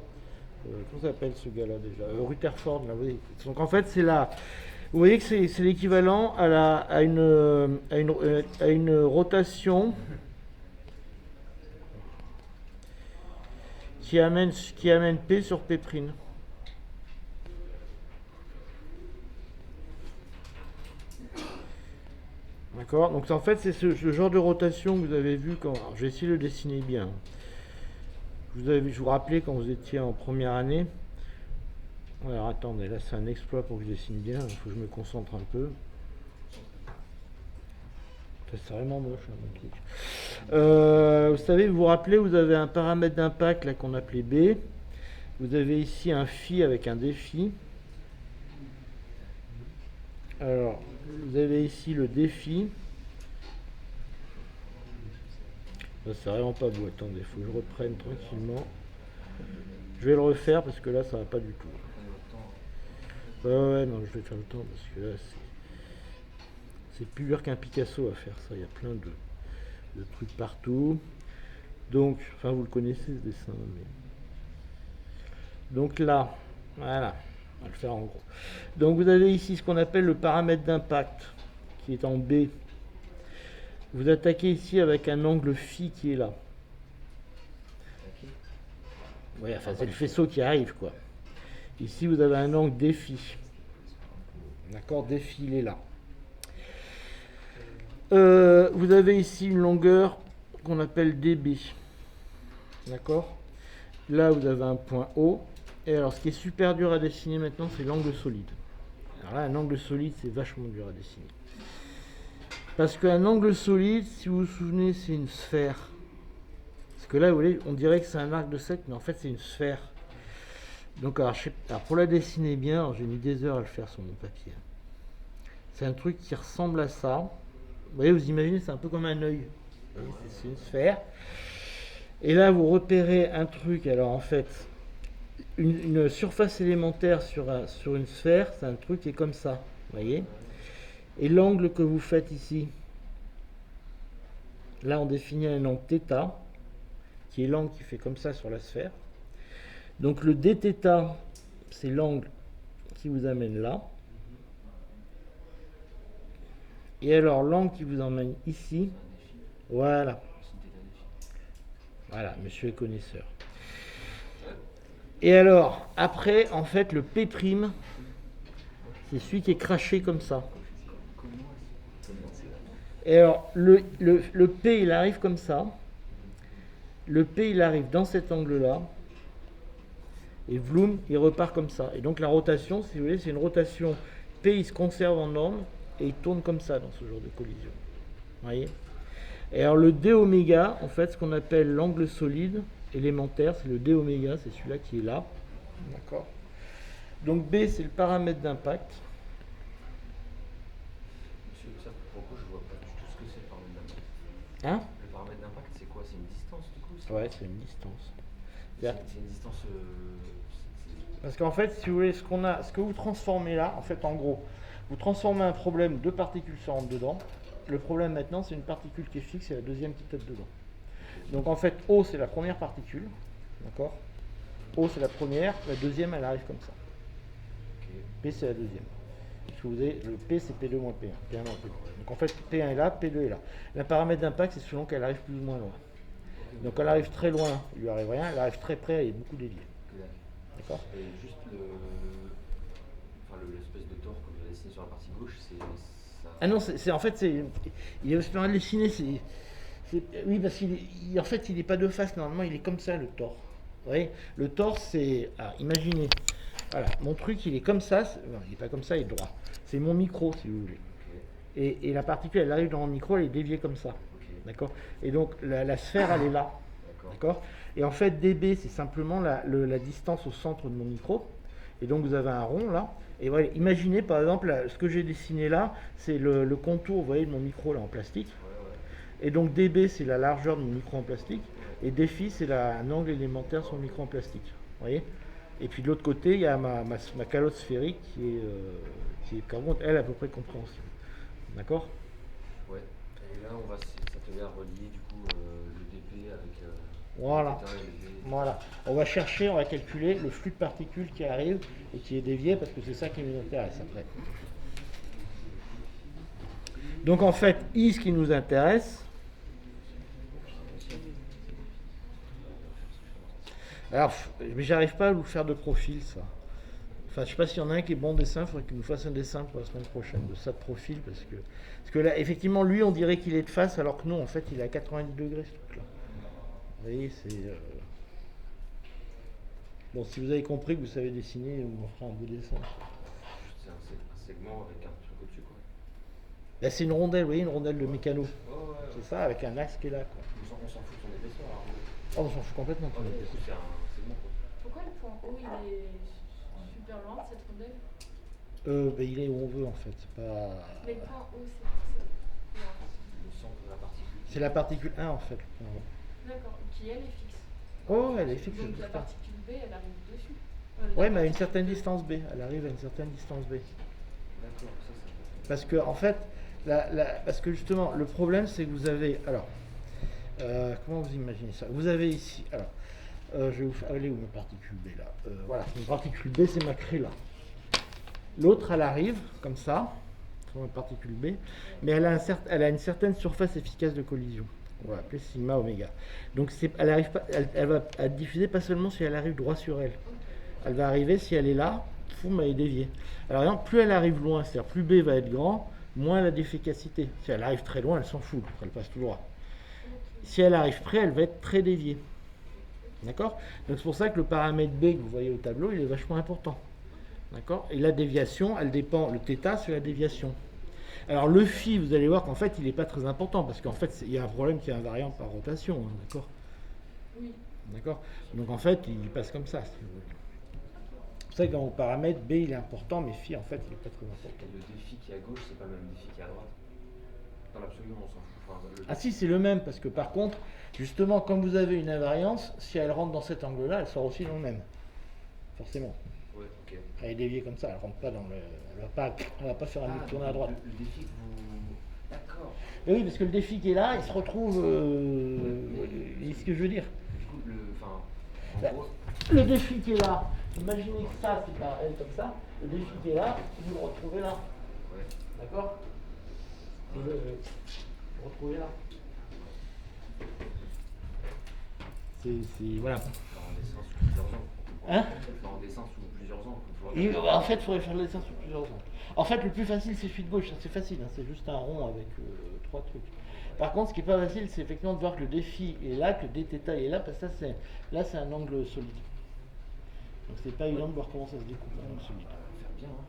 Comment s'appelle ce gars-là déjà, Rutherford là, vous voyez. Donc en fait, c'est là, vous voyez que c'est l'équivalent à une rotation qui amène P sur P'. D'accord. Donc en fait, c'est ce genre de rotation que vous avez vu quand... Alors, je vais essayer de le dessiner bien. Je vous rappelais quand vous étiez en première année. Alors attendez, là c'est un exploit pour que je dessine bien. Il faut que je me concentre un peu. C'est vraiment moche, hein, mon truc. Vous savez, vous vous rappelez, vous avez un paramètre d'impact là qu'on appelait B. Vous avez ici un phi avec un défi. Alors, vous avez ici le défi. Ça, c'est vraiment pas beau. Attendez, il faut que je reprenne tranquillement. Je vais le refaire parce que là, ça va pas du tout. Ouais, non, je vais faire le temps parce que là, c'est plus dur qu'un Picasso à faire ça. Il y a plein de trucs partout. Donc, enfin, vous le connaissez ce dessin. Mais... Donc là, voilà, on va le faire en gros. Donc, vous avez ici ce qu'on appelle le paramètre d'impact qui est en B. Vous attaquez ici avec un angle phi qui est là. Ouais, enfin, c'est le faisceau qui arrive, quoi. Ici, vous avez un angle défi. D'accord, défi, il est là. Vous avez ici une longueur qu'on appelle dB. D'accord. Là, vous avez un point O. Et alors, ce qui est super dur à dessiner maintenant, c'est l'angle solide. Alors là, un angle solide, c'est vachement dur à dessiner. Parce qu'un angle solide, si vous vous souvenez, c'est une sphère. Parce que là, vous voyez, on dirait que c'est un arc de cercle, mais en fait, c'est une sphère. Donc, alors, pour la dessiner bien, j'ai mis des heures à le faire sur mon papier. C'est un truc qui ressemble à ça. Vous voyez, vous imaginez, c'est un peu comme un œil. C'est une sphère. Et là, vous repérez un truc. Alors, en fait, une surface élémentaire sur une sphère, c'est un truc qui est comme ça. Vous voyez ? Et l'angle que vous faites ici, là, on définit un angle θ, qui est l'angle qui fait comme ça sur la sphère. Donc, le dθ, c'est l'angle qui vous amène là. Et alors, l'angle qui vous emmène ici, voilà. Voilà, monsieur est connaisseur. Et alors, après, en fait, le P', c'est celui qui est craché comme ça. Et alors, le P, il arrive comme ça. Le P, il arrive dans cet angle-là. Et Vloom, il repart comme ça. Et donc, la rotation, si vous voulez, c'est une rotation. P, il se conserve en norme. Et il tourne comme ça dans ce genre de collision. Vous voyez ? Et alors le d oméga, en fait, ce qu'on appelle l'angle solide élémentaire, c'est le d oméga, c'est celui-là qui est là. D'accord ? Donc B, c'est le paramètre d'impact. Monsieur, ça, pour le coup, je vois pas du tout ce que c'est le paramètre d'impact. Hein ? Le paramètre d'impact, c'est quoi? C'est une distance du coup? Ouais, c'est une distance. C'est une distance. Parce qu'en fait, si vous voulez, ce que vous transformez là, en fait, en gros, vous transformez un problème, deux particules se rentrent dedans. Le problème maintenant, c'est une particule qui est fixe et la deuxième qui tape dedans. Donc en fait, O, c'est la première particule. D'accord ? O, c'est la première. La deuxième, elle arrive comme ça. P, c'est la deuxième. Parce que vous avez, le P, c'est P2 moins P1. P1 moins P2. Donc en fait, P1 est là, P2 est là. Le paramètre d'impact, c'est selon qu'elle arrive plus ou moins loin. Donc elle arrive très loin, il lui arrive rien. Elle arrive très près, il y a beaucoup dévié. D'accord ? Et juste l'espèce de tore que vous avez dessiné sur la partie gauche, c'est ça. Ah non, en fait, il est super mal dessiné. Oui, parce qu'en fait, il n'est pas de face, normalement, il est comme ça, le tore. Vous voyez ? Le tore, c'est... Ah, imaginez. Voilà, mon truc, il est comme ça. Non, il n'est pas comme ça, il est droit. C'est mon micro, si vous voulez. Okay. Et la particule, elle arrive dans mon micro, elle est déviée comme ça. Okay. D'accord ? Et donc, la sphère, elle est là. D'accord ? Et en fait, dB, c'est simplement la distance au centre de mon micro. Et donc, vous avez un rond, là. Et voilà, imaginez, par exemple, ce que j'ai dessiné là, c'est le contour, vous voyez, de mon micro, là, en plastique. Et donc, dB, c'est la largeur de mon micro en plastique. Et défi, c'est un angle élémentaire sur le micro en plastique. Vous voyez ? Et puis de l'autre côté, il y a ma calotte sphérique qui est elle, à peu près compréhensible. D'accord ? Ouais. Et là, ça te vient relier du coup le dP avec. Voilà. Voilà. On va chercher, on va calculer le flux de particules qui arrive et qui est dévié parce que c'est ça qui nous intéresse après. Donc en fait, I, ce qui nous intéresse. Alors, mais j'arrive pas à vous faire de profil, ça. Enfin, je sais pas s'il y en a un qui est bon dessin, il faudrait qu'il nous fasse un dessin pour la semaine prochaine de ça de profil, parce que là, effectivement, lui, on dirait qu'il est de face, alors que non, en fait, il est à 90 degrés, ce truc-là. Vous voyez, c'est... Bon, si vous avez compris que vous savez dessiner, on vous fera un beau dessin. C'est un segment avec un truc au-dessus, quoi. Là, c'est une rondelle, vous voyez, une rondelle de mécano. Ouais, C'est ça, avec un axe qui est là, quoi. On s'en fout de son épaisseur, alors. Oh, on s'en fout complètement de son Ok, du épaisseur. coup, c'est bon, quoi. Pourquoi le point O il est super loin de cette rondelle? Il est où on veut, en fait. C'est pas... Mais le point O c'est Le centre de la particule. C'est la particule 1, en fait. le point O. d'accord, qui elle est fixe. Oh, elle est fixe. Donc tout la le temps. particule B elle arrive dessus. Ouais, mais à une certaine distance B. Elle arrive à une certaine distance B. D'accord, ça. Parce que, en fait, parce que justement, le problème, c'est que vous avez. Alors, comment vous imaginez ça? Vous avez ici. Alors, je vais vous faire. Elle est où ma particule B là? Voilà, une particule B, c'est ma crée là. L'autre, elle arrive comme ça, sur ma particule B, mais elle a une certaine surface efficace de collision. On va appeler sigma oméga. Donc, elle arrive pas, elle va être diffusée pas seulement si elle arrive droit sur elle. Elle va arriver si elle est là, elle est déviée. Alors, par exemple, plus elle arrive loin, c'est-à-dire plus B va être grand, moins elle a d'efficacité. Si elle arrive très loin, elle s'en fout, elle passe tout droit. Si elle arrive près, elle va être très déviée. D'accord? Donc c'est pour ça que le paramètre B que vous voyez au tableau, il est vachement important. D'accord? Et la déviation, elle dépend, le θ sur la déviation. Alors le phi, vous allez voir qu'en fait, il n'est pas très important, parce qu'en fait, il y a un problème qui est invariant par rotation. Hein, d'accord? Oui. D'accord? Donc en fait, il passe comme ça, si vous voulez. C'est pour ça que dans vos paramètres, B, il est important, mais phi, en fait, il n'est pas très important. Le défi qui est à gauche, c'est pas le même défi qui est à droite. Dans l'absolu, on s'en fout. Enfin, Ah si, c'est le même, parce que par contre, justement, comme vous avez une invariance, si elle rentre dans cet angle-là, elle sort aussi dans le même. Forcément. Ouais, ok. Elle est déviée comme ça, elle rentre pas dans le... Elle va pas faire un tourner à droite. Le défi que vous. D'accord. Mais oui, parce que le défi qui est là, il se retrouve... c'est ce que je veux dire. Du coup, en Bah, gros, le défi qui est là, imaginez que ça, c'est par elle comme ça. Le défi qui est là, vous le retrouvez là. ouais. D'accord? Vous le retrouvez là. Voilà. Dans des sens sous plusieurs angles. Hein? Dans des sens sous plusieurs angles. En fait, il faudrait faire le dessin sur plusieurs angles. En fait, le plus facile, c'est celui de gauche. C'est facile, hein, c'est juste un rond avec 3 trucs. Par contre, ce qui n'est pas facile, c'est effectivement de voir que le défi est là, que le dθ est là, parce que là, c'est un angle solide. Donc, c'est pas évident de voir comment ça se découpe, un angle solide. Faire bien, hein.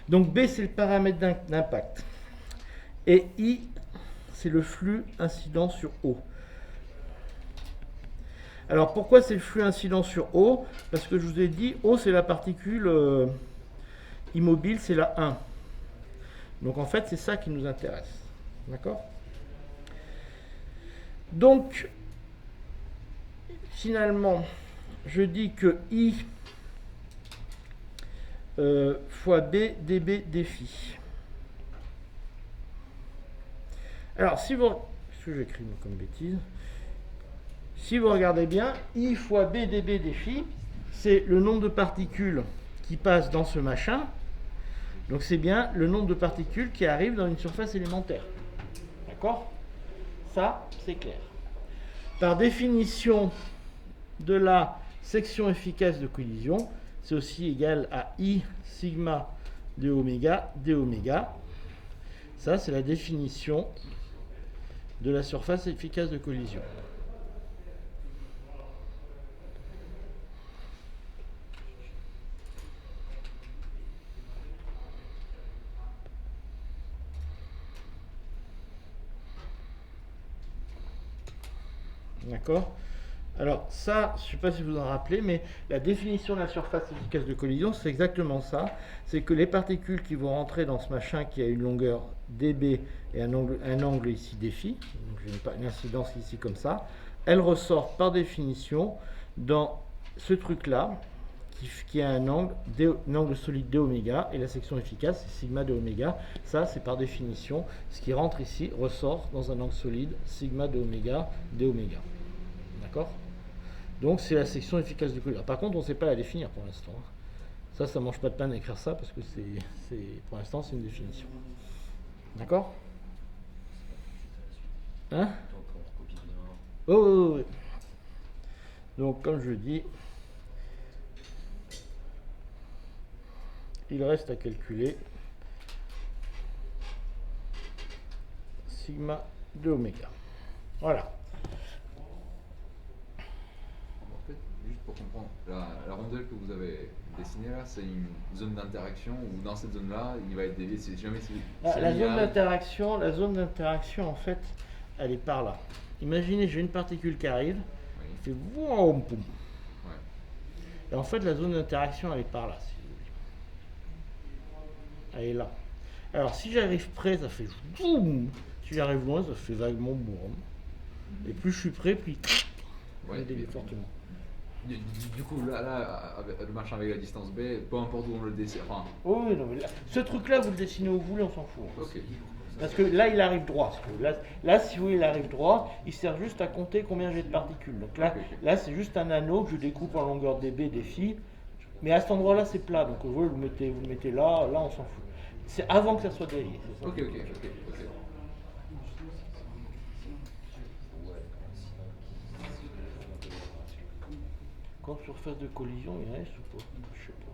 Donc, B, c'est le paramètre d'impact. Et I, c'est le flux incident sur O. Alors, pourquoi c'est le flux incident sur O? Parce que je vous ai dit, O, c'est la particule immobile, c'est la 1. Donc, en fait, c'est ça qui nous intéresse. D'accord? Donc, finalement, je dis que I fois B, dB, dφ. Alors, si vous... Qu'est-ce que j'écris comme bêtise? Si vous regardez bien, I fois B, dB, dφ, c'est le nombre de particules qui passent dans ce machin. Donc, c'est bien le nombre de particules qui arrivent dans une surface élémentaire. D'accord? Ça, c'est clair. Par définition de la section efficace de collision, c'est aussi égal à I sigma d oméga d oméga. Ça, c'est la définition de la surface efficace de collision. D'accord? Alors ça, je ne sais pas si vous en rappelez, mais la définition de la surface efficace de collision, c'est exactement ça. C'est que les particules qui vont rentrer dans ce machin qui a une longueur dB et un angle ici dφ, donc j'ai une incidence ici comme ça, elles ressortent par définition dans ce truc-là, qui a un angle solide d oméga, et la section efficace, c'est sigma d oméga. Ça, c'est par définition, ce qui rentre ici ressort dans un angle solide, sigma d oméga, d oméga. D'accord? Donc, c'est la section efficace du collision. Par contre, on ne sait pas la définir pour l'instant. Ça ne mange pas de pain d'écrire ça, parce que pour l'instant, c'est une définition. D'accord? Hein? Donc, on recopie bien. Oh, oui. Donc, comme je le dis, il reste à calculer sigma de oméga. Voilà. En fait, Juste pour comprendre, la rondelle que vous avez dessinée là, c'est une zone d'interaction où dans cette zone-là, il va être dévié si jamais c'est. La zone d'interaction, en fait, elle est par là. Imaginez, j'ai une particule qui arrive, Oui. qui fait voum, poum. Ouais. Et en fait, la zone d'interaction, elle est par là, si vous voulez. Elle est là. Alors, si j'arrive près, ça fait boum. Si j'arrive loin, ça fait vaguement boum. Et plus je suis près, plus Ouais, il dévie mais- fortement. Du coup, là le machin avec la distance B, peu importe où on le dessine. Enfin, Oh oui, non, mais là, ce truc-là, vous le dessinez où vous voulez, on s'en fout. ok. Parce que là, il arrive droit. Si vous voulez. Là, si vous voulez, il arrive droit, il sert juste à compter combien j'ai de particules. Donc là, Ok. là c'est juste un anneau que je découpe en longueur dB des phi. Mais à cet endroit-là, c'est plat. Donc vous le mettez là, on s'en fout. C'est avant que ça soit délié. C'est ça. Ok. Quand surface de collision, il reste ou pas? Je sais pas.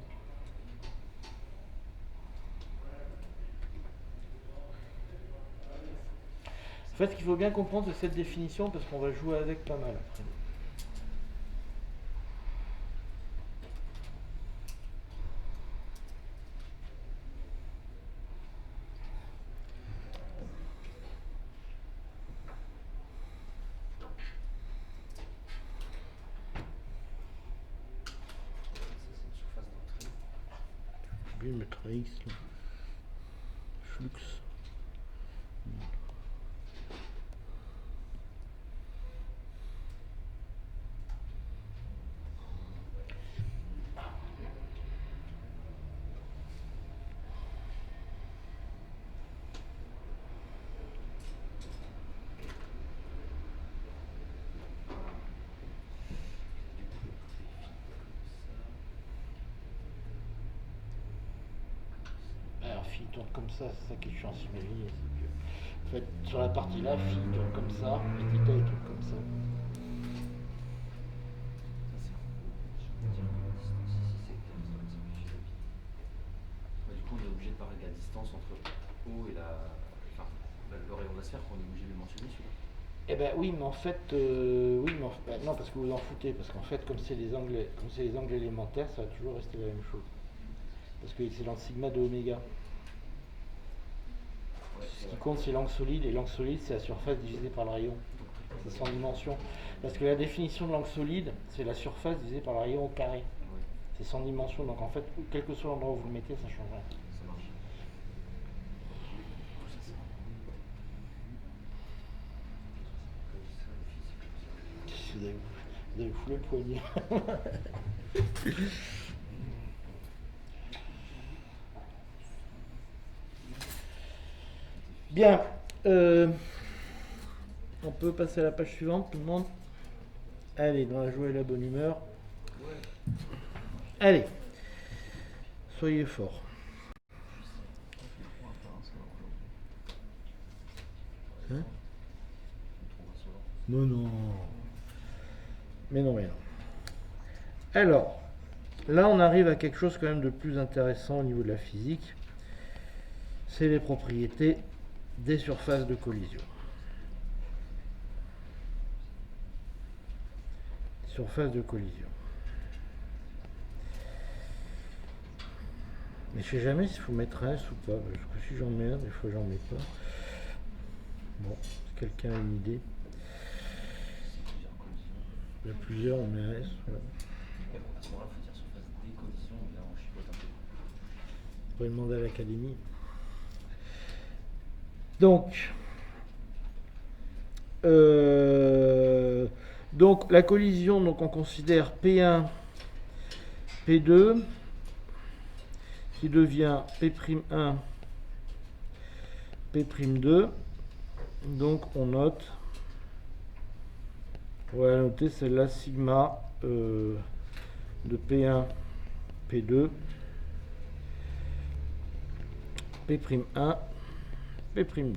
En fait, ce qu'il faut bien comprendre, c'est cette définition, parce qu'on va jouer avec pas mal après. Je vais mettre un X là. Flux. Alors, phi tourne comme ça, c'est ça qui est chiant en symétrie. En fait, sur la partie là, phi tourne comme ça, et theta il tourne comme ça. Du coup, on est obligé de parler de la distance entre O et le rayon de la sphère, qu'on est obligé de le mentionner celui-là. Eh ben oui, mais en fait, non, parce que vous en foutez, parce qu'en fait, comme c'est les angles élémentaires, ça va toujours rester la même chose. Parce que c'est dans le sigma de oméga. Ce qui compte, c'est l'angle solide, et l'angle solide, c'est la surface divisée par le rayon. C'est sans dimension. Parce que la définition de l'angle solide, c'est la surface divisée par le rayon au carré. C'est sans dimension, donc en fait, quel que soit l'endroit où vous le mettez, ça change rien. Ça marche. Vous avez foulé le poignet. Bien. On peut passer à la page suivante, tout le monde. Allez, dans la joie et la bonne humeur. Allez. Soyez forts. Hein? Non. Mais non. Alors, là on arrive à quelque chose quand même de plus intéressant au niveau de la physique. C'est les propriétés des surfaces de collision. Surface de collision. Mais je sais jamais s'il faut mettre S ou pas. Parce que si j'en mets un, des fois j'en mets pas. Bon, si quelqu'un a une idée. Il y a plusieurs, on met un S. Voilà. À ce moment-là, il faut dire surface des collisions, et là on chipote un peu. On pourrait demander à l'académie. Donc la collision, donc on considère P1, P2, qui devient P'1, P'2. Donc on note, on va noter celle-là, sigma de P1, P2, P'1, P'2.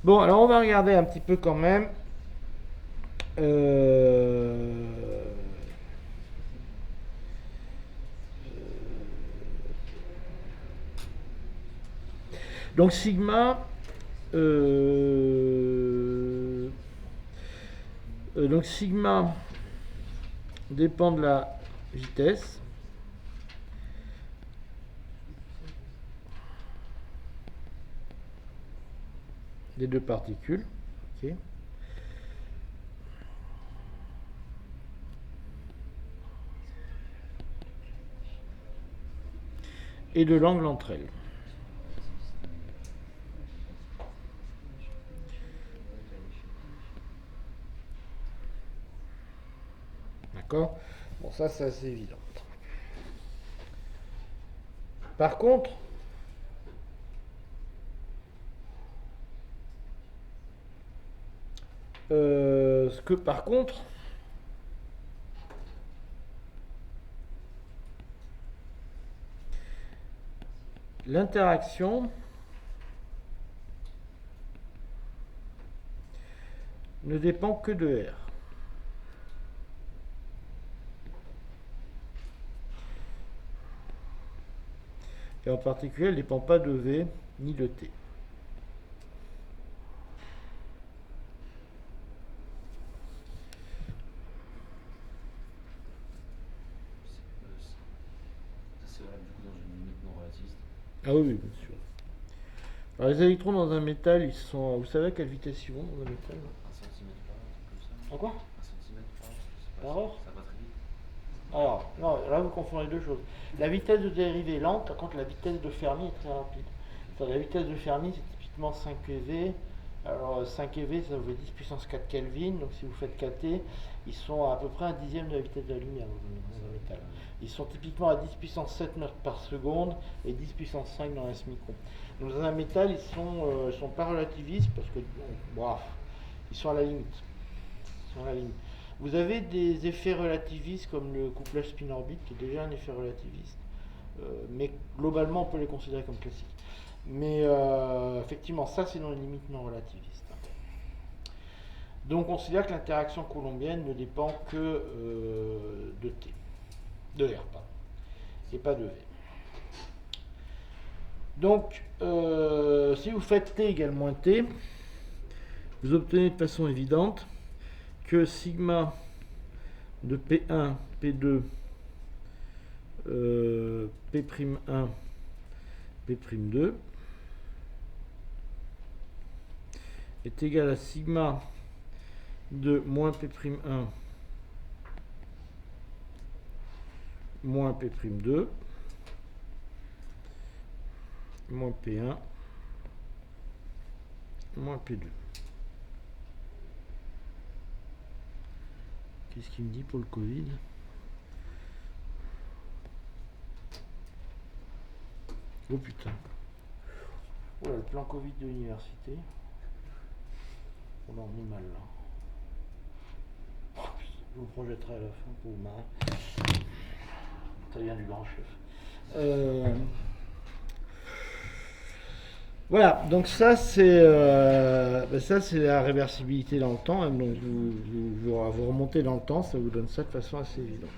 Bon, alors on va regarder un petit peu quand même. Donc sigma, dépend de la vitesse des deux particules. Ok. Et de l'angle entre elles. D'accord? Bon, ça, c'est assez évident. Par contre, l'interaction ne dépend que de R. Et en particulier, elle ne dépend pas de V ni de T. C'est valable du coup dans une limite non relativiste. Ah oui, bien sûr. Alors les électrons dans un métal, ils sont... Vous savez à quelle vitesse ils vont dans un métal? 1 cm par heure, un truc comme ça. En quoi? 1 cm par heure, je sais pas. Par heure? Ça va très vite. Alors, non, là vous confondez deux choses. La vitesse de dérivée est lente, par contre la vitesse de Fermi est très rapide. La vitesse de Fermi, c'est typiquement 5 eV. Alors 5 eV, ça vous fait 10 puissance 4 Kelvin. Donc si vous faites kT, ils sont à peu près un dixième de la vitesse de la lumière dans un métal. Ils sont typiquement à 10 puissance 7 mètres par seconde et 10 puissance 5 dans S micron. Donc dans un métal, ils sont pas relativistes parce que, bon, ils sont à la limite. Ils sont à la limite. Vous avez des effets relativistes comme le couplage spin-orbite, qui est déjà un effet relativiste. Mais globalement, on peut les considérer comme classiques. Mais effectivement, ça, c'est dans les limites non relativistes. Donc, on considère que l'interaction coulombienne ne dépend que de T. De R, pardon. Et pas de V. Donc, si vous faites T égale moins T, vous obtenez de façon évidente que sigma de P1, P2, P'1, P'2 est égal à sigma de moins P'1 moins P'2 moins P1 moins P2. Qu'est-ce qu'il me dit pour le Covid? Oh putain. Oh là, le plan Covid de l'université. Oh là, on est mal là. Oh, putain, je vous projetterai à la fin pour vous marrer. Ça vient du grand chef. Voilà, donc ça c'est la réversibilité dans le temps. Hein, donc vous remontez dans le temps, ça vous donne ça de façon assez évidente.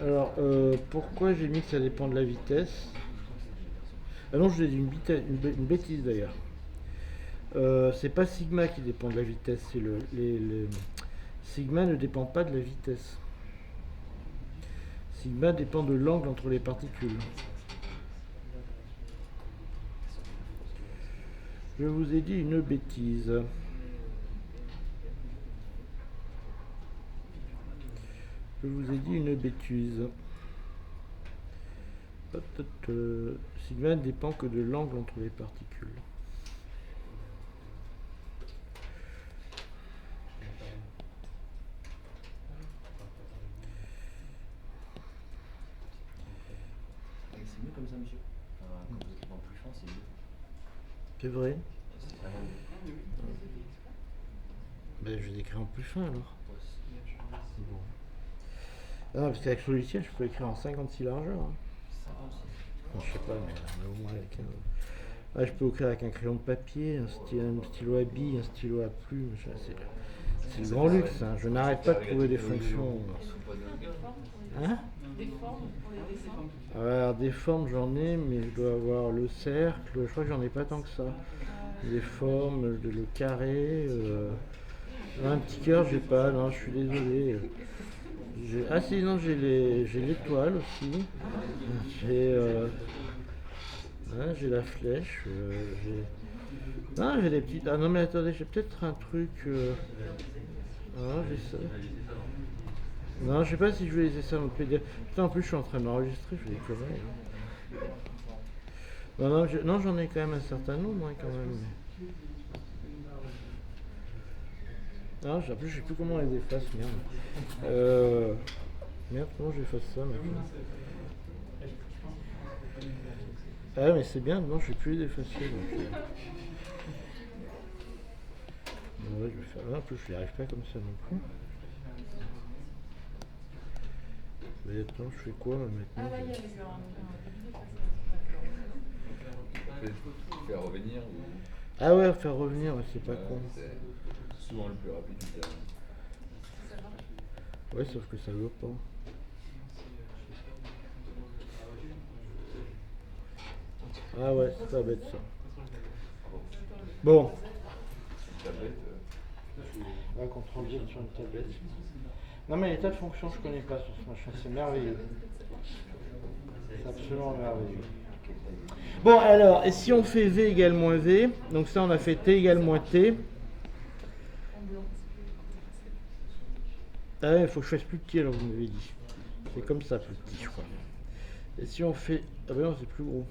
Alors, pourquoi j'ai mis que ça dépend de la vitesse? Ah non, je vous ai dit une bêtise d'ailleurs. C'est pas sigma qui dépend de la vitesse, c'est sigma ne dépend pas de la vitesse. Sigma dépend de l'angle entre les particules. Je vous ai dit une bêtise. Je vous ai dit une bêtise. Sigma ne dépend que de l'angle entre les particules. C'est mieux comme ça, monsieur. Enfin, quand vous écrivez en plus fin, c'est mieux. C'est vrai? C'est vraiment mieux. Ben, je vais écrire en plus fin alors. Ouais, c'est- Bon. Ah, parce qu'avec le logiciel, je peux écrire en 56 largeur. Hein. 56. Bon, je sais pas, mais au moins avec Ah, je peux écrire avec un crayon de papier, un stylo à billes, un stylo à plume. C'est le grand luxe. Hein. Je n'arrête pas de trouver des fonctions. Hein? Des formes pour les dessins. Alors, des formes, j'en ai, mais je dois avoir le cercle. Je crois que j'en ai pas tant que ça. Des formes, le carré. Un petit cœur, j'ai pas. Non, je suis désolé. Ah si, non, j'ai l'étoile aussi. J'ai la flèche. Non, j'ai des petites. Ah non, mais attendez, j'ai peut-être un truc. Ah, j'ai ça. Non, je sais pas si je vais laisser ça dans le PDF. Putain, en plus, je suis en train d'enregistrer, je fais des conneries. Hein. Non, j'en ai quand même un certain nombre, hein, quand même. Non, en plus, je sais plus comment on les efface, merde. Merde, comment j'efface ça maintenant? Ah, mais c'est bien, non, je vais plus les effacer. Donc, ouais, je vais faire là, en plus, je n'y arrive pas comme ça non plus. Mais attends, je fais quoi là, Ah maintenant? là, il y avait un Faire revenir ou... Ah ouais, faire revenir, ouais, c'est pas con. C'est souvent le plus rapide du terme. Ouais, sauf que ça veut pas. Ah ouais, c'est pas bête ça. Bon. Tablette, On va contrôler sur une tablette. Non mais les tas de fonctions je connais pas sur ce machin, c'est merveilleux. C'est absolument merveilleux. Bon alors, et si on fait V égale moins V, donc ça on a fait T égale moins T. Ah ouais, il faut que je fasse plus petit alors vous m'avez dit. C'est comme ça plus petit je crois. Et si on fait... Ah ben non c'est plus gros.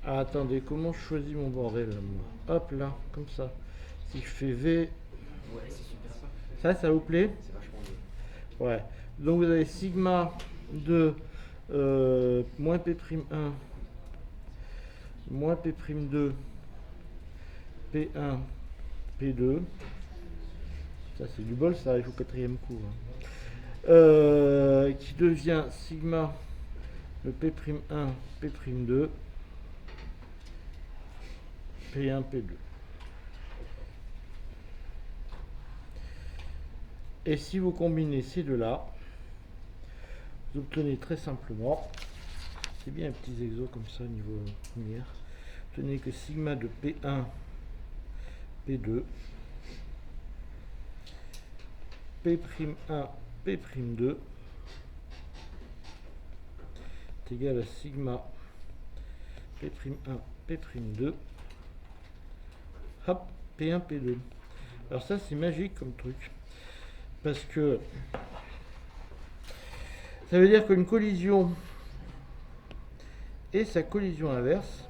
Ah attendez, comment je choisis mon bordel là moi? Hop là, comme ça. Si je fais V... Ouais, c'est super. Ça vous plaît? C'est vachement mieux. Ouais. Donc vous avez sigma de moins P'1 moins P'2 P1 P2. Ça c'est du bol, ça arrive au quatrième cours. Hein. Qui devient sigma de P'1 P'2 P1 P2. Et si vous combinez ces deux-là, vous obtenez très simplement, c'est bien un petit exo comme ça au niveau lumière, vous obtenez que sigma de P1 P2 P'1 P'2 est égal à sigma P'1 P'2 hop P1 P2. Alors ça c'est magique comme truc. Parce que ça veut dire qu'une collision et sa collision inverse,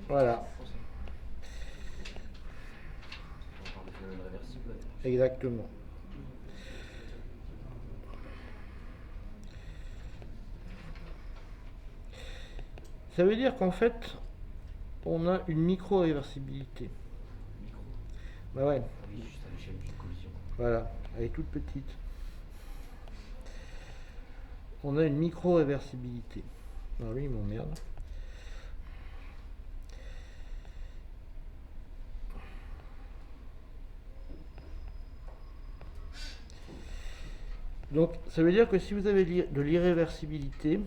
voilà, On parle de phénomène réversible. exactement. Ça veut dire qu'en fait, on a une micro-réversibilité. Micro. Bah ouais. Ah oui, juste à l'échelle d'une collision. Voilà, elle est toute petite. On a une micro-réversibilité. Alors lui, il m'emmerde. Donc, ça veut dire que si vous avez de l'irréversibilité,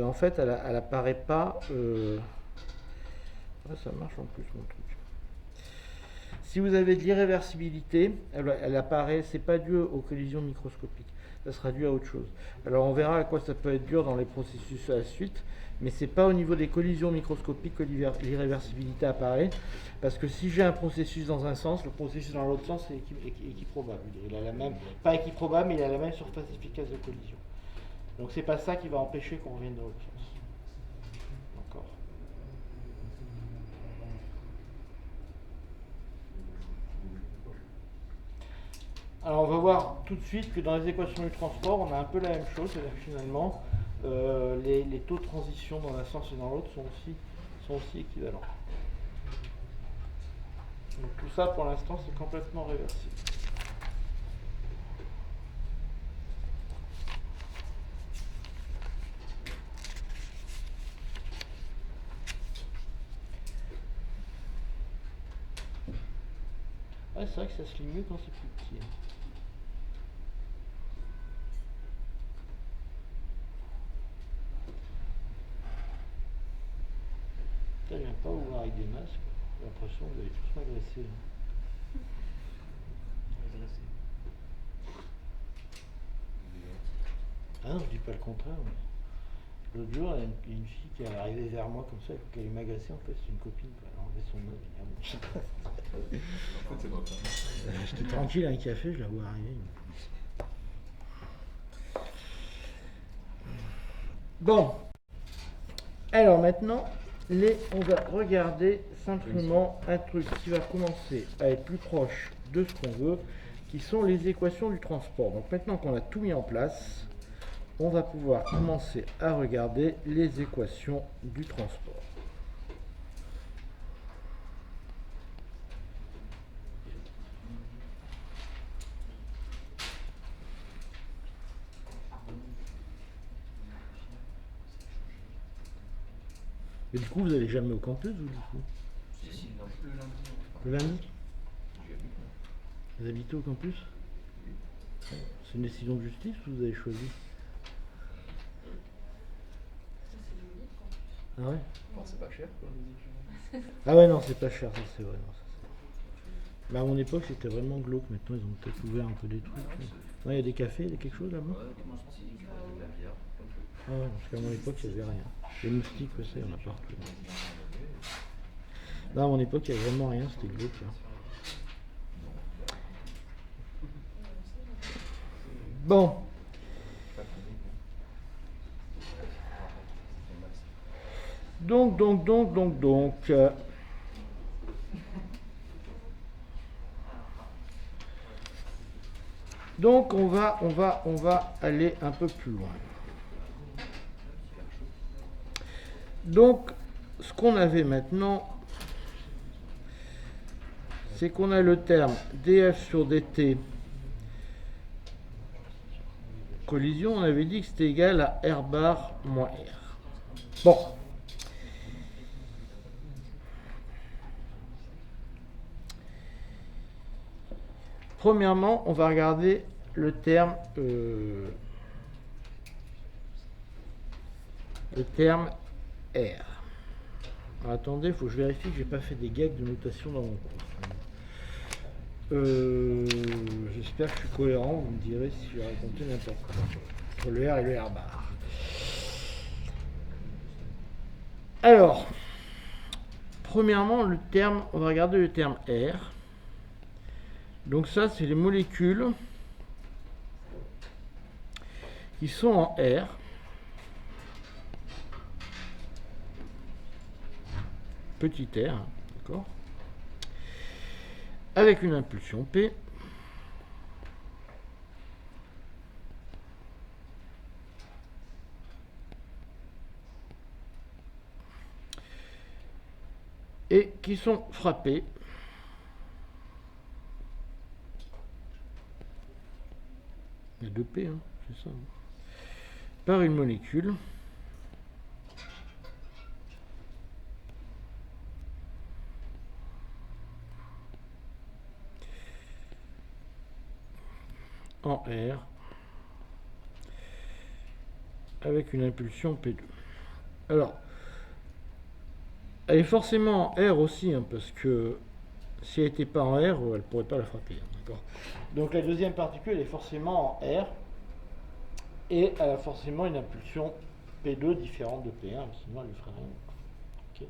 en fait, elle apparaît pas... Ah, ça marche en plus, mon truc. Si vous avez de l'irréversibilité, elle apparaît, c'est pas dû aux collisions microscopiques, ça sera dû à autre chose. Alors on verra à quoi ça peut être dur dans les processus à la suite, mais c'est pas au niveau des collisions microscopiques que l'irréversibilité apparaît, parce que si j'ai un processus dans un sens, le processus dans l'autre sens est équiprobable. Il a la même, pas équiprobable, mais il a la même surface efficace de collision. Donc c'est pas ça qui va empêcher qu'on revienne dans l'autre sens. D'accord. Alors on va voir tout de suite que dans les équations du transport, on a un peu la même chose, c'est-à-dire que finalement, les taux de transition dans un sens et dans l'autre sont aussi équivalents. Donc tout ça pour l'instant c'est complètement réversible. Ah, c'est vrai que ça se lit mieux quand c'est plus petit. Hein. Putain, j'aime pas vous voir avec des masques. J'ai l'impression que vous allez tous m'agresser. Hein. Ah non, je dis pas le contraire. Mais l'autre jour, il y a une fille qui est arrivée vers moi comme ça, il faut qu'elle m'agacer. En fait, c'est une copine. Elle a enlevé son œil. Elle dit, ah bon, je sais pas. En fait, c'est votre femme. J'étais tranquille à un café, je la vois arriver. Bon. Alors maintenant, on va regarder simplement un truc qui va commencer à être plus proche de ce qu'on veut, qui sont les équations du transport. Donc maintenant qu'on a tout mis en place, on va pouvoir commencer à regarder les équations du transport. Mais du coup, vous n'allez jamais au campus, vous, du coup? Si, non. Le lundi? J'y habite, moi. Vous habitez au campus? C'est une décision de justice ou vous avez choisi? Ça, c'est joli, quoi. Ah ouais? Bon, c'est pas cher pour les étudiants. Ah ouais, non, c'est pas cher, ça c'est vrai. Non, ça, c'est... Mais à mon époque, c'était vraiment glauque. Maintenant, ils ont peut-être ouvert un peu des trucs. Non, il y a des cafés, il y a quelque chose là-bas? Ouais, comment je dis, de la bière. Ah ouais, parce qu'à mon époque, il n'y avait rien. Les moustiques, ça, il y en a partout. Non, à mon époque, il n'y avait vraiment rien, c'était glauque. Là. Bon. Donc. Donc, on va aller un peu plus loin. Donc, ce qu'on avait maintenant, c'est qu'on a le terme df sur dt collision. On avait dit que c'était égal à r bar moins r. Bon. Premièrement, on va regarder le terme R. Alors, attendez, il faut que je vérifie que j'ai pas fait des gags de notation dans mon cours. J'espère que je suis cohérent, vous me direz si j'ai raconté n'importe quoi. Entre le R et le R bar. Alors, premièrement, le terme, on va regarder le terme R. Donc ça, c'est les molécules qui sont en R. Petit r, d'accord, avec une impulsion P, et qui sont frappés il y a deux P, hein, c'est ça, par une molécule en R avec une impulsion P2. Alors, elle est forcément en R aussi, hein, parce que si elle n'était pas en R, elle ne pourrait pas la frapper. Hein, d'accord. Donc la deuxième particule elle est forcément en R et elle a forcément une impulsion P2 différente de P1, sinon elle ne ferait rien. Okay.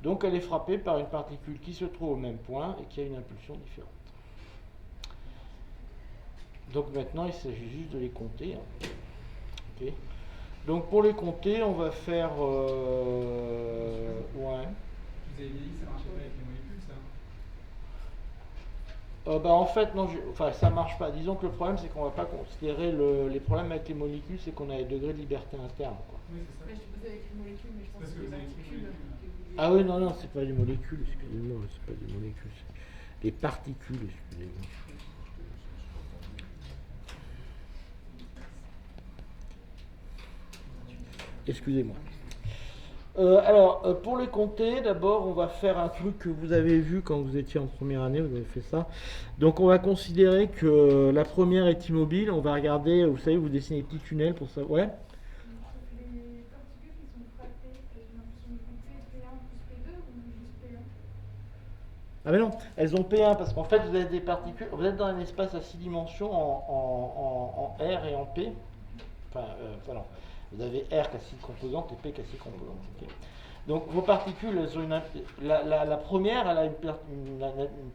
Donc elle est frappée par une particule qui se trouve au même point et qui a une impulsion différente. Donc maintenant, il s'agit juste de les compter. Hein. Okay. Donc pour les compter, on va faire... ouais. Vous avez dit que ça marchait pas avec les molécules, ça? Bah en fait, non, enfin ça marche pas. Disons que le problème, c'est qu'on va pas considérer les problèmes avec les molécules, c'est qu'on a des degrés de liberté interne. Quoi. Oui, c'est ça. Mais je posais avec les molécules, mais je pense Parce que que c'est vous les avez écrit particules. molécules. Ah oui, non, c'est pas des molécules, excusez-moi, c'est pas des molécules, c'est des particules, excusez-moi. Excusez-moi. Pour les compter, d'abord, on va faire un truc que vous avez vu quand vous étiez en première année, vous avez fait ça. Donc, on va considérer que la première est immobile. On va regarder, vous savez, vous dessinez des petits tunnels pour ça. Ouais. Les particules qui sont frappées, elles ont l'impression de P1 plus P2 ou juste P1? Ah mais non, elles ont P1 parce qu'en fait, vous avez des particules. Vous êtes dans un espace à 6 dimensions en R et en P. Voilà. Vous avez R qui a 6 composantes et P qui a 6 composantes. Ok. Donc vos particules, elles ont la première, elle a une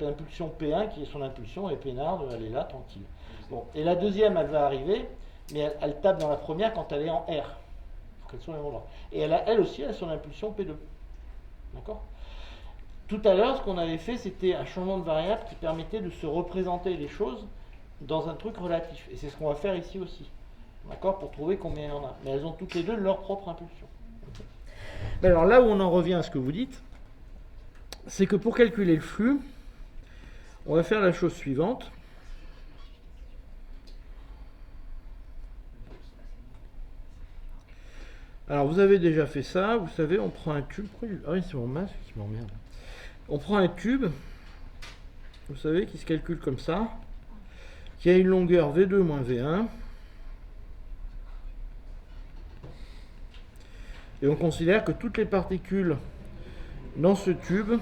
impulsion P1 qui est son impulsion, et peinarde, elle est là, tranquille. Bon. Et la deuxième, elle va arriver, mais elle tape dans la première quand elle est en R. Il faut qu'elle soit au même endroit. Et elle aussi, elle a son impulsion P2. D'accord ? Tout à l'heure, ce qu'on avait fait, c'était un changement de variable qui permettait de se représenter les choses dans un truc relatif. Et c'est ce qu'on va faire ici aussi. D'accord, pour trouver combien il y en a. Mais elles ont toutes les deux leur propre impulsion. Okay. Mais alors là où on en revient à ce que vous dites, c'est que pour calculer le flux, on va faire la chose suivante. Alors vous avez déjà fait ça, vous savez, on prend un tube. Ah oui, c'est mon masque qui m'emmerde. On prend un tube, vous savez, qui se calcule comme ça, qui a une longueur V2 moins V1. Et on considère que toutes les particules dans ce tube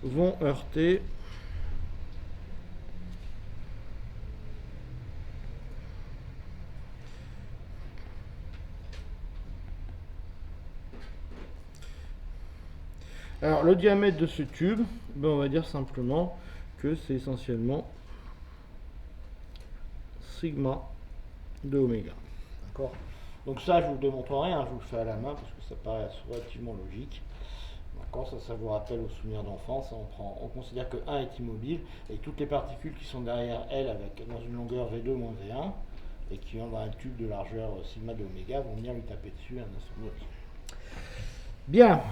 vont heurter alors le diamètre de ce tube, ben, on va dire simplement que c'est essentiellement sigma de oméga. D'accord ? Donc ça, je vous démontre rien, je vous le fais à la main parce que ça paraît relativement logique. D'accord ? Ça vous rappelle au souvenir d'enfance. On considère que 1 est immobile et toutes les particules qui sont derrière elle dans une longueur V2 moins V1 et qui ont un tube de largeur sigma de oméga vont venir lui taper dessus un instant ou l'autre. Bien.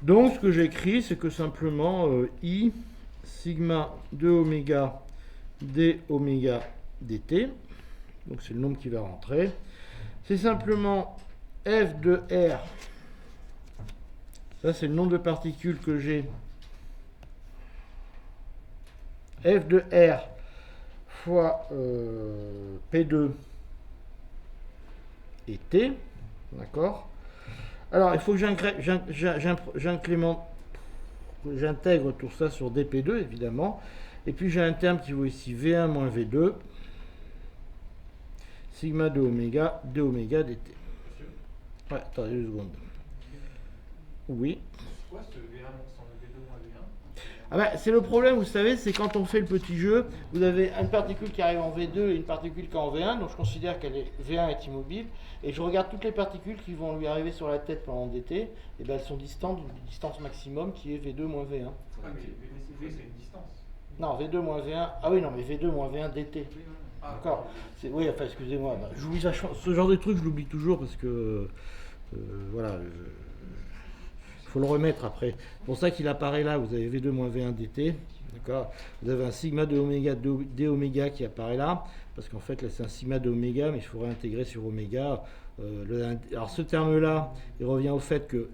Donc ce que j'écris, c'est que simplement I sigma de oméga d oméga dt, donc c'est le nombre qui va rentrer, c'est simplement f de r, ça c'est le nombre de particules que j'ai, f de r fois P2 et T, d'accord ? Alors, il faut que j'intègre tout ça sur dp2, évidemment. Et puis, j'ai un terme qui vaut ici V1 moins V2, sigma de oméga, d oméga dt. Ouais, attendez 2 secondes. Oui. C'est quoi ce V1 sans le V2 moins V1? Ah ben, c'est le problème, vous savez, c'est quand on fait le petit jeu, vous avez une particule qui arrive en V2 et une particule qui est en V1, donc je considère qu'elle est V1 est immobile, et je regarde toutes les particules qui vont lui arriver sur la tête pendant dt, et ben elles sont distantes d'une distance maximum qui est V2 moins V1. Ah, mais V c'est une distance. Non, V2 moins V1, ah oui, non, mais V2 moins V1 dt. Ah, D'accord. Oui, enfin, excusez-moi, j'oublie ça, ce genre de truc, je l'oublie toujours parce que, voilà, il faut le remettre après. C'est pour ça qu'il apparaît là, vous avez V2 moins V1 dt, d'accord. Vous avez un sigma de oméga d oméga qui apparaît là, parce qu'en fait là c'est un sigma de oméga, mais il faut réintégrer sur oméga. Alors ce terme-là, il revient au fait que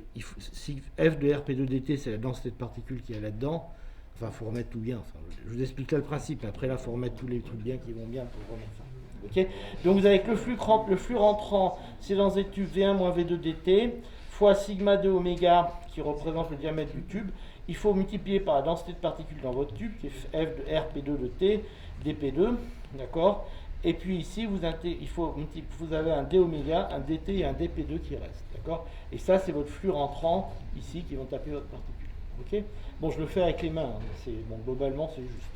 si f de Rp2 dt c'est la densité de particules qu'il y a là-dedans. Enfin, il faut remettre tout bien. Enfin, je vous explique là le principe. Après là, il faut remettre tous les trucs bien qui vont bien pour remettre ça. Okay, donc vous avez que le flux rentrant, c'est dans un tube V1 moins V2 dt, fois sigma de oméga qui représente le diamètre du tube. Il faut multiplier par la densité de particules dans votre tube, qui est f de Rp2 de t, dp2, d'accord. Et puis ici, vous avez un d oméga, un dt et un dp2 qui restent, d'accord. Et ça, c'est votre flux rentrant ici qui vont taper votre particule. Ok. Bon, je le fais avec les mains. Hein. Bon, globalement, c'est juste.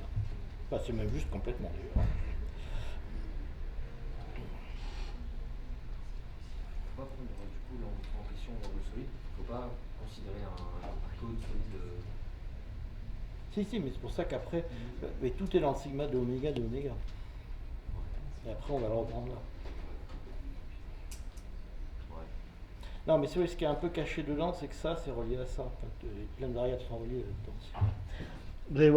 Enfin, c'est même juste complètement. Faut pas prendre du coup en question le solide. Faut pas considérer un taux de solide. Si, mais c'est pour ça qu'après, mais tout est dans le sigma de oméga. Et après, on va le reprendre là. Ouais. Non, mais c'est vrai, ce qui est un peu caché dedans, c'est que ça, c'est relié à ça. En fait, plein de variables sont reliées là-dedans. Vous allez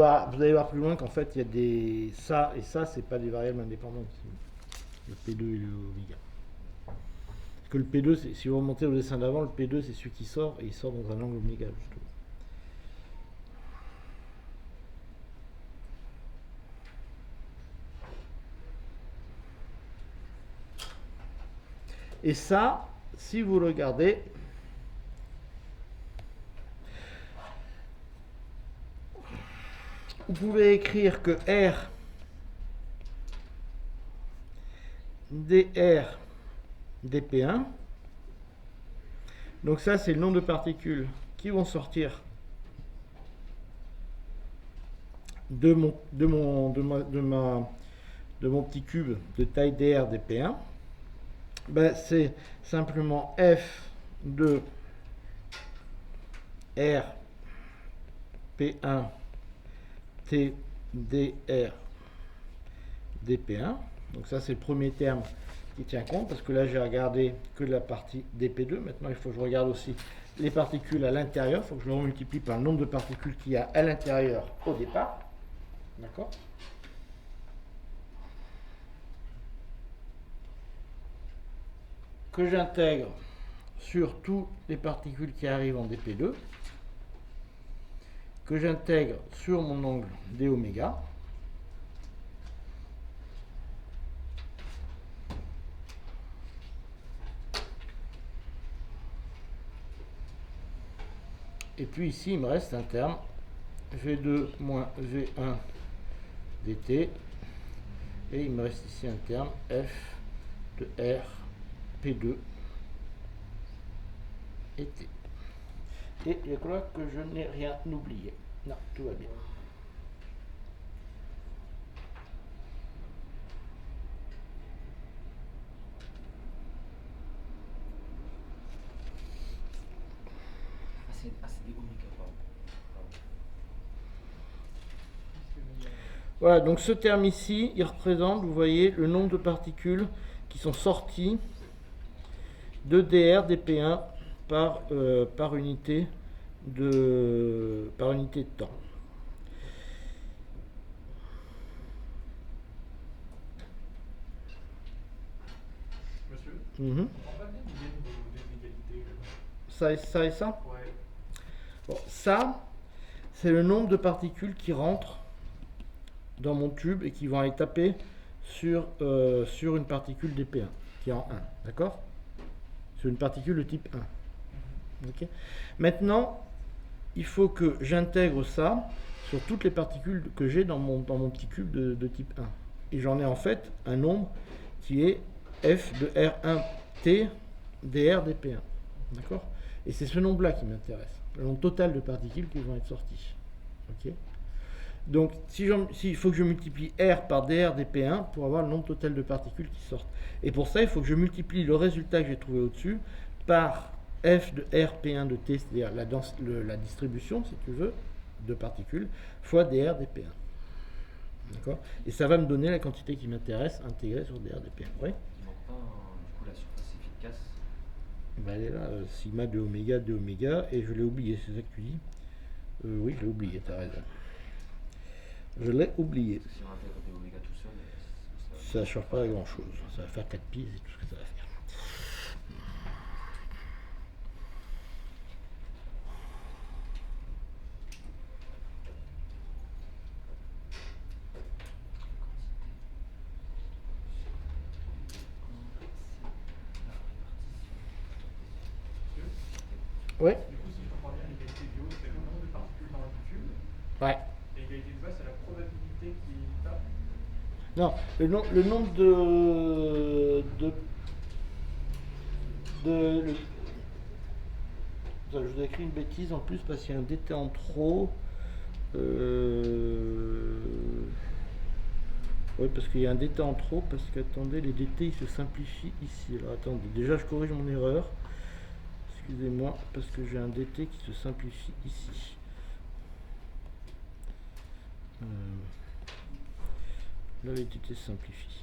voir plus loin qu'en fait, il y a des... Ça et ça, c'est pas des variables indépendantes. Le P2 et le oméga. Parce que le P2, si vous remontez au dessin d'avant, le P2, c'est celui qui sort, et il sort dans un angle oméga, justement. Et ça, si vous le regardez, vous pouvez écrire que R dr dp1, donc ça c'est le nombre de particules qui vont sortir de mon petit cube de taille dr dp1, ben, c'est simplement f de r p1 t dr dp1. Donc ça c'est le premier terme qui tient compte, parce que là j'ai regardé que la partie dp2. Maintenant il faut que je regarde aussi les particules à l'intérieur. Il faut que je le multiplie par le nombre de particules qu'il y a à l'intérieur au départ. D'accord? Que j'intègre sur toutes les particules qui arrivent en dp2, que j'intègre sur mon angle d oméga, et puis ici il me reste un terme V2 moins V1 dt, et il me reste ici un terme F de R P2 et T. Et je crois que je n'ai rien oublié. Non, tout va bien. C'est des oméga, pardon. Voilà, donc ce terme ici, il représente, vous voyez, le nombre de particules qui sont sorties de dr dp1 par unité de temps. Monsieur, Mhm. on va bien des inégalités. Ça et ça. Ouais. Bon, ça, c'est le nombre de particules qui rentrent dans mon tube et qui vont aller taper sur une particule dp1 qui est en 1, d'accord? Sur une particule de type 1. Okay. Maintenant, il faut que j'intègre ça sur toutes les particules que j'ai dans mon petit cube de type 1. Et j'en ai en fait un nombre qui est f de R1t dr dp1. D'accord? Et c'est ce nombre-là qui m'intéresse. Le nombre total de particules qui vont être sorties. Ok? Donc, il faut que je multiplie R par dr dp1 pour avoir le nombre total de particules qui sortent. Et pour ça, il faut que je multiplie le résultat que j'ai trouvé au-dessus par f de rp1 de t, c'est-à-dire la distribution, si tu veux, de particules, fois dr dp1. D'accord? Et ça va me donner la quantité qui m'intéresse intégrée sur dr dp1. Oui? Il manque pas du coup la surface efficace. Ben, elle est là, sigma de oméga, et je l'ai oublié, c'est ça que tu dis? Oui, je l'ai oublié, tu as raison. Je l'ai oublié. Si on intègre des oméga tout seul, Ça ne change pas grand chose. Ça va faire 4 pi, c'est tout ce que ça va faire. Ouais. Du coup, si je comprends bien, l'égalité du haut, c'est le nombre de particules dans le tube. Ouais. Et l'égalité du bas, c'est la probabilité qui tape. Non, le nombre Attends, je vous ai écrit une bêtise en plus parce qu'il y a un dt en trop. Oui, parce qu'il y a un dt en trop, parce qu'attendez, les dt ils se simplifient ici. Alors attendez, déjà je corrige mon erreur. Excusez-moi, parce que j'ai un dt qui se simplifie ici. Là, les dt se simplifient.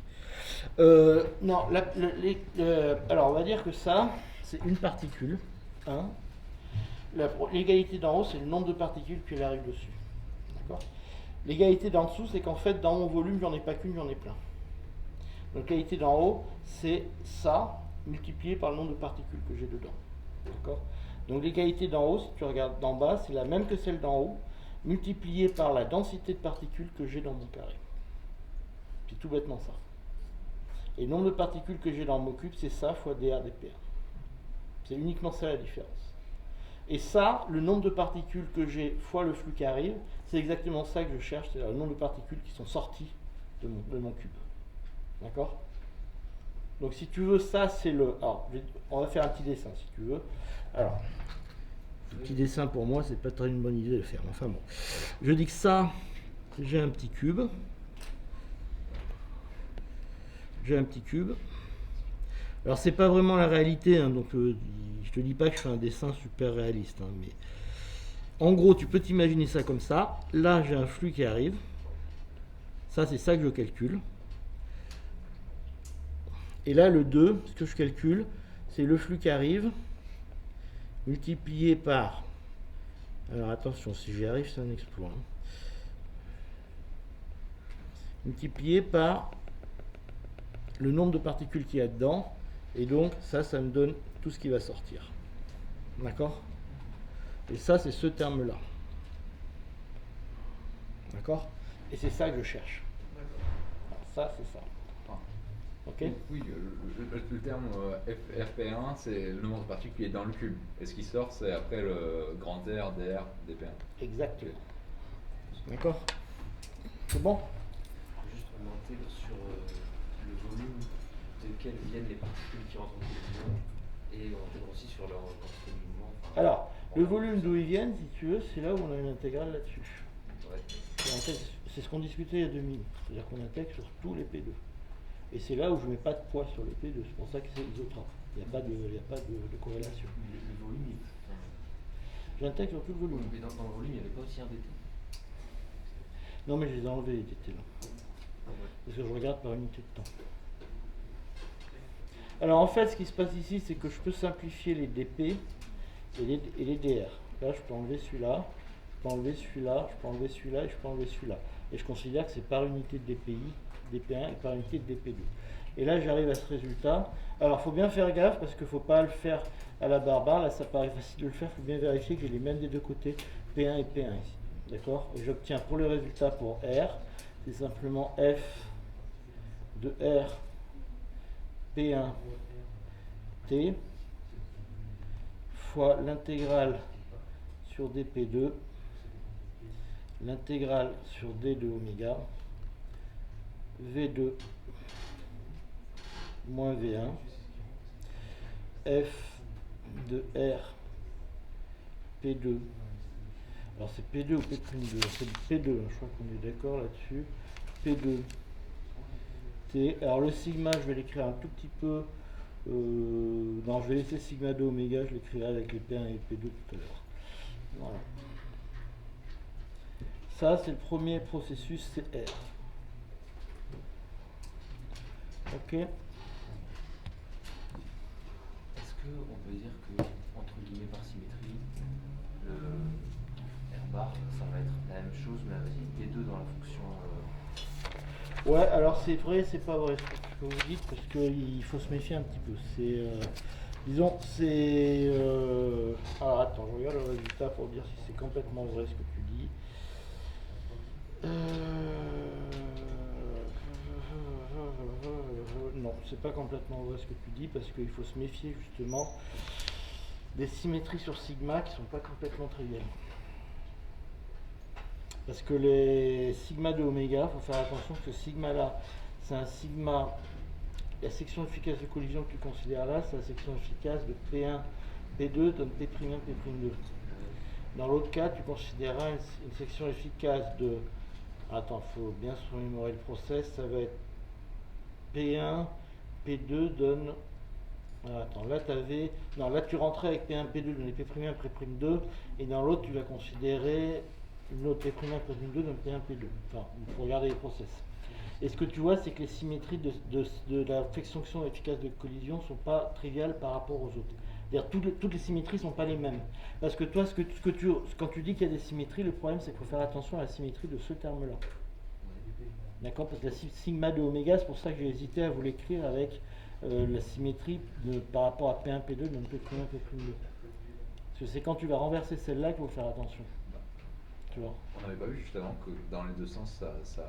Non, alors on va dire que ça, c'est une particule, 1. L'égalité d'en haut, c'est le nombre de particules qui arrivent dessus. D'accord ? L'égalité d'en dessous, c'est qu'en fait, dans mon volume, j'en ai pas qu'une, j'en ai plein. Donc l'égalité d'en haut, c'est ça multiplié par le nombre de particules que j'ai dedans. D'accord ? Donc l'égalité d'en haut, si tu regardes d'en bas, c'est la même que celle d'en haut, multipliée par la densité de particules que j'ai dans mon carré. C'est tout bêtement ça. Et le nombre de particules que j'ai dans mon cube, c'est ça fois dr dp1. C'est uniquement ça la différence. Et ça, le nombre de particules que j'ai fois le flux qui arrive, c'est exactement ça que je cherche, c'est le nombre de particules qui sont sorties de mon cube. D'accord ? Donc si tu veux, ça c'est le... Alors, on va faire un petit dessin si tu veux. Alors, petit dessin pour moi, c'est pas très une bonne idée de le faire. Enfin bon. Je dis que ça, j'ai un petit cube. J'ai un petit cube. Alors c'est pas vraiment la réalité, hein, donc je te dis pas que je fais un dessin super réaliste, hein, mais en gros tu peux t'imaginer ça comme ça. Là j'ai un flux qui arrive, ça c'est ça que je calcule, et là le 2, ce que je calcule, c'est le flux qui arrive multiplié par, alors attention, si j'y arrive c'est un exploit, hein, multiplié par le nombre de particules qu'il y a dedans. Et donc, ça me donne tout ce qui va sortir. D'accord ? Et ça, c'est ce terme-là. D'accord ? Et c'est ça que je cherche. Alors, ça, c'est ça. Ok ? Oui, le terme FP1, c'est le nombre de particules qui est dans le cube. Et ce qui sort, c'est après le grand R, dr, dp1. Exactement. D'accord ? C'est bon ? Juste remonter sur le volume desquels viennent les particules qui rentrent en collision et on intègre aussi sur leur quantité de mouvement. Alors, le volume d'où ils viennent, si tu veux, c'est là où on a une intégrale là-dessus. Ouais. C'est ce qu'on discutait il y a 2 minutes. C'est-à-dire qu'on intègre sur tous les P2. Et c'est là où je ne mets pas de poids sur les P2. C'est pour ça que c'est isotrope. Il n'y a pas de corrélation. Le volume, J'intègre sur tout le volume. mais dans le volume, il n'y avait pas aussi un DT. Non, mais je les ai enlevés, les DT là. Ah ouais. Parce que je regarde par unité de temps. Alors en fait, ce qui se passe ici, c'est que je peux simplifier les DP et les DR. Là, je peux enlever celui-là, je peux enlever celui-là, je peux enlever celui-là et je peux enlever celui-là. Et je considère que c'est par unité de DPI, DP1 et par unité de DP2. Et là, j'arrive à ce résultat. Alors, il faut bien faire gaffe parce qu'il ne faut pas le faire à la barbare. Là, ça paraît facile de le faire. Il faut bien vérifier que j'ai les mêmes des deux côtés, P1 et P1 ici. D'accord ? Et j'obtiens pour le résultat pour R, c'est simplement F de R P1 T fois l'intégrale sur dP2, l'intégrale sur D de oméga, V2 moins V1, F de R P2. Alors c'est P2 ou P'2, c'est P2, je crois qu'on est d'accord là-dessus. P2 T. Alors le sigma, je vais l'écrire un tout petit peu. Non, je vais laisser sigma de oméga, je l'écrirai avec les P1 et les P2 tout à l'heure. Voilà. Ça, c'est le premier processus, c'est R. Ok. Est-ce qu'on peut dire que, entre guillemets, par symétrie, le R bar, ça va être la même chose, mais avec une P2 dans la fonction. Ouais, alors c'est vrai, c'est pas vrai ce que vous dites, parce qu'il faut se méfier un petit peu. C'est, disons, c'est... alors attends, je regarde le résultat pour dire si c'est complètement vrai ce que tu dis. Non, c'est pas complètement vrai ce que tu dis, parce qu'il faut se méfier justement des symétries sur sigma qui sont pas complètement triviales. Parce que les sigma de oméga, il faut faire attention que ce sigma là, c'est un sigma, la section efficace de collision que tu considères là, c'est la section efficace de P1, P2 donne P'1, P'2. Dans l'autre cas, tu considéreras une section efficace de, attends, il faut bien se remémorer le process, ça va être P1, P2 donne, attends, là tu avais, non, là tu rentrais avec P1, P2 donne P'1, P'2, et dans l'autre tu vas considérer une autre P'1, P'2 donne P1, P2. Enfin, il faut regarder les process. Et ce que tu vois, c'est que les symétries de la fonction efficace de collision ne sont pas triviales par rapport aux autres. C'est-à-dire toutes les symétries ne sont pas les mêmes. Parce que toi, quand tu dis qu'il y a des symétries, le problème c'est qu'il faut faire attention à la symétrie de ce terme-là. D'accord? Parce que la sigma de oméga, c'est pour ça que j'ai hésité à vous l'écrire avec la symétrie par rapport à P1, P2, donc P'1, P'2. Parce que c'est quand tu vas renverser celle-là qu'il faut faire attention. Tu vois? On n'avait pas vu juste avant que dans les deux sens, ça...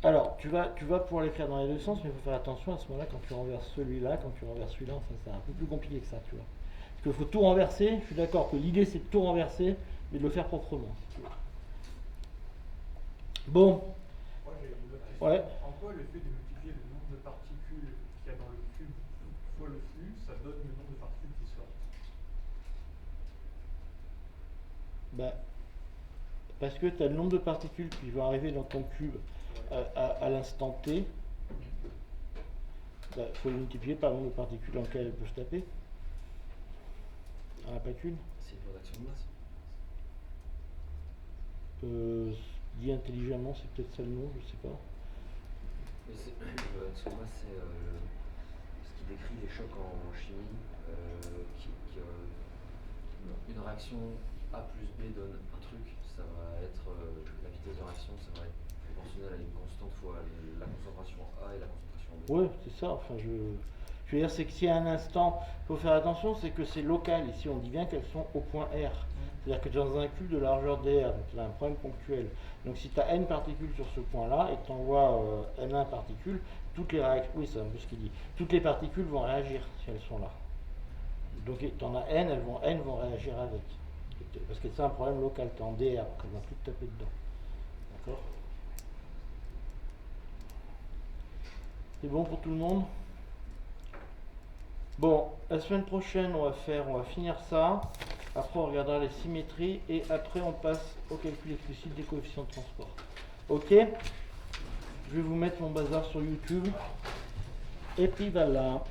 Alors, tu vas pouvoir l'écrire dans les deux sens, mais il faut faire attention à ce moment-là quand tu renverses celui-là, quand tu renverses celui-là, enfin c'est un peu plus compliqué que ça, tu vois. Parce qu'il faut tout renverser, je suis d'accord que l'idée c'est de tout renverser, mais de le faire proprement. Bon, Moi j'ai une autre question. ouais. En quoi le fait de multiplier le nombre de particules qu'il y a dans le cube fois le flux, ça donne le nombre de particules qui sortent? Bah, parce que tu as le nombre de particules qui vont arriver dans ton cube à l'instant T, il faut le multiplier par le nombre de particules dans lesquelles elles peuvent taper. Il n'y en a pas qu'une. C'est une loi d'action de masse. Dit intelligemment, c'est peut-être ça le nom, je sais pas. Mais une loi d'action de masse, c'est ce qui décrit les chocs en chimie, une réaction A plus B donne un truc, ça va être la vitesse de réaction, ça va être proportionnel à une constante fois la concentration A et la concentration B. Ouais, c'est ça. Enfin, je veux dire, c'est que si à un instant, il faut faire attention, c'est que c'est local. Ici, on dit bien qu'elles sont au point R. C'est-à-dire que dans un cube de largeur dr, donc tu as un problème ponctuel. Donc si tu as n particules sur ce point-là et que tu envoies n1 particules, toutes les réactions, oui, c'est un peu ce qu'il dit, toutes les particules vont réagir si elles sont là. Donc tu en as n, n vont réagir avec. Parce que c'est un problème local, tu es en dr, donc elles vont toutes taper dedans. D'accord? C'est bon pour tout le monde? Bon, la semaine prochaine, on va finir ça. Après, on regardera les symétries. Et après, on passe au calcul explicite des coefficients de transport. Ok? Je vais vous mettre mon bazar sur YouTube. Et puis voilà.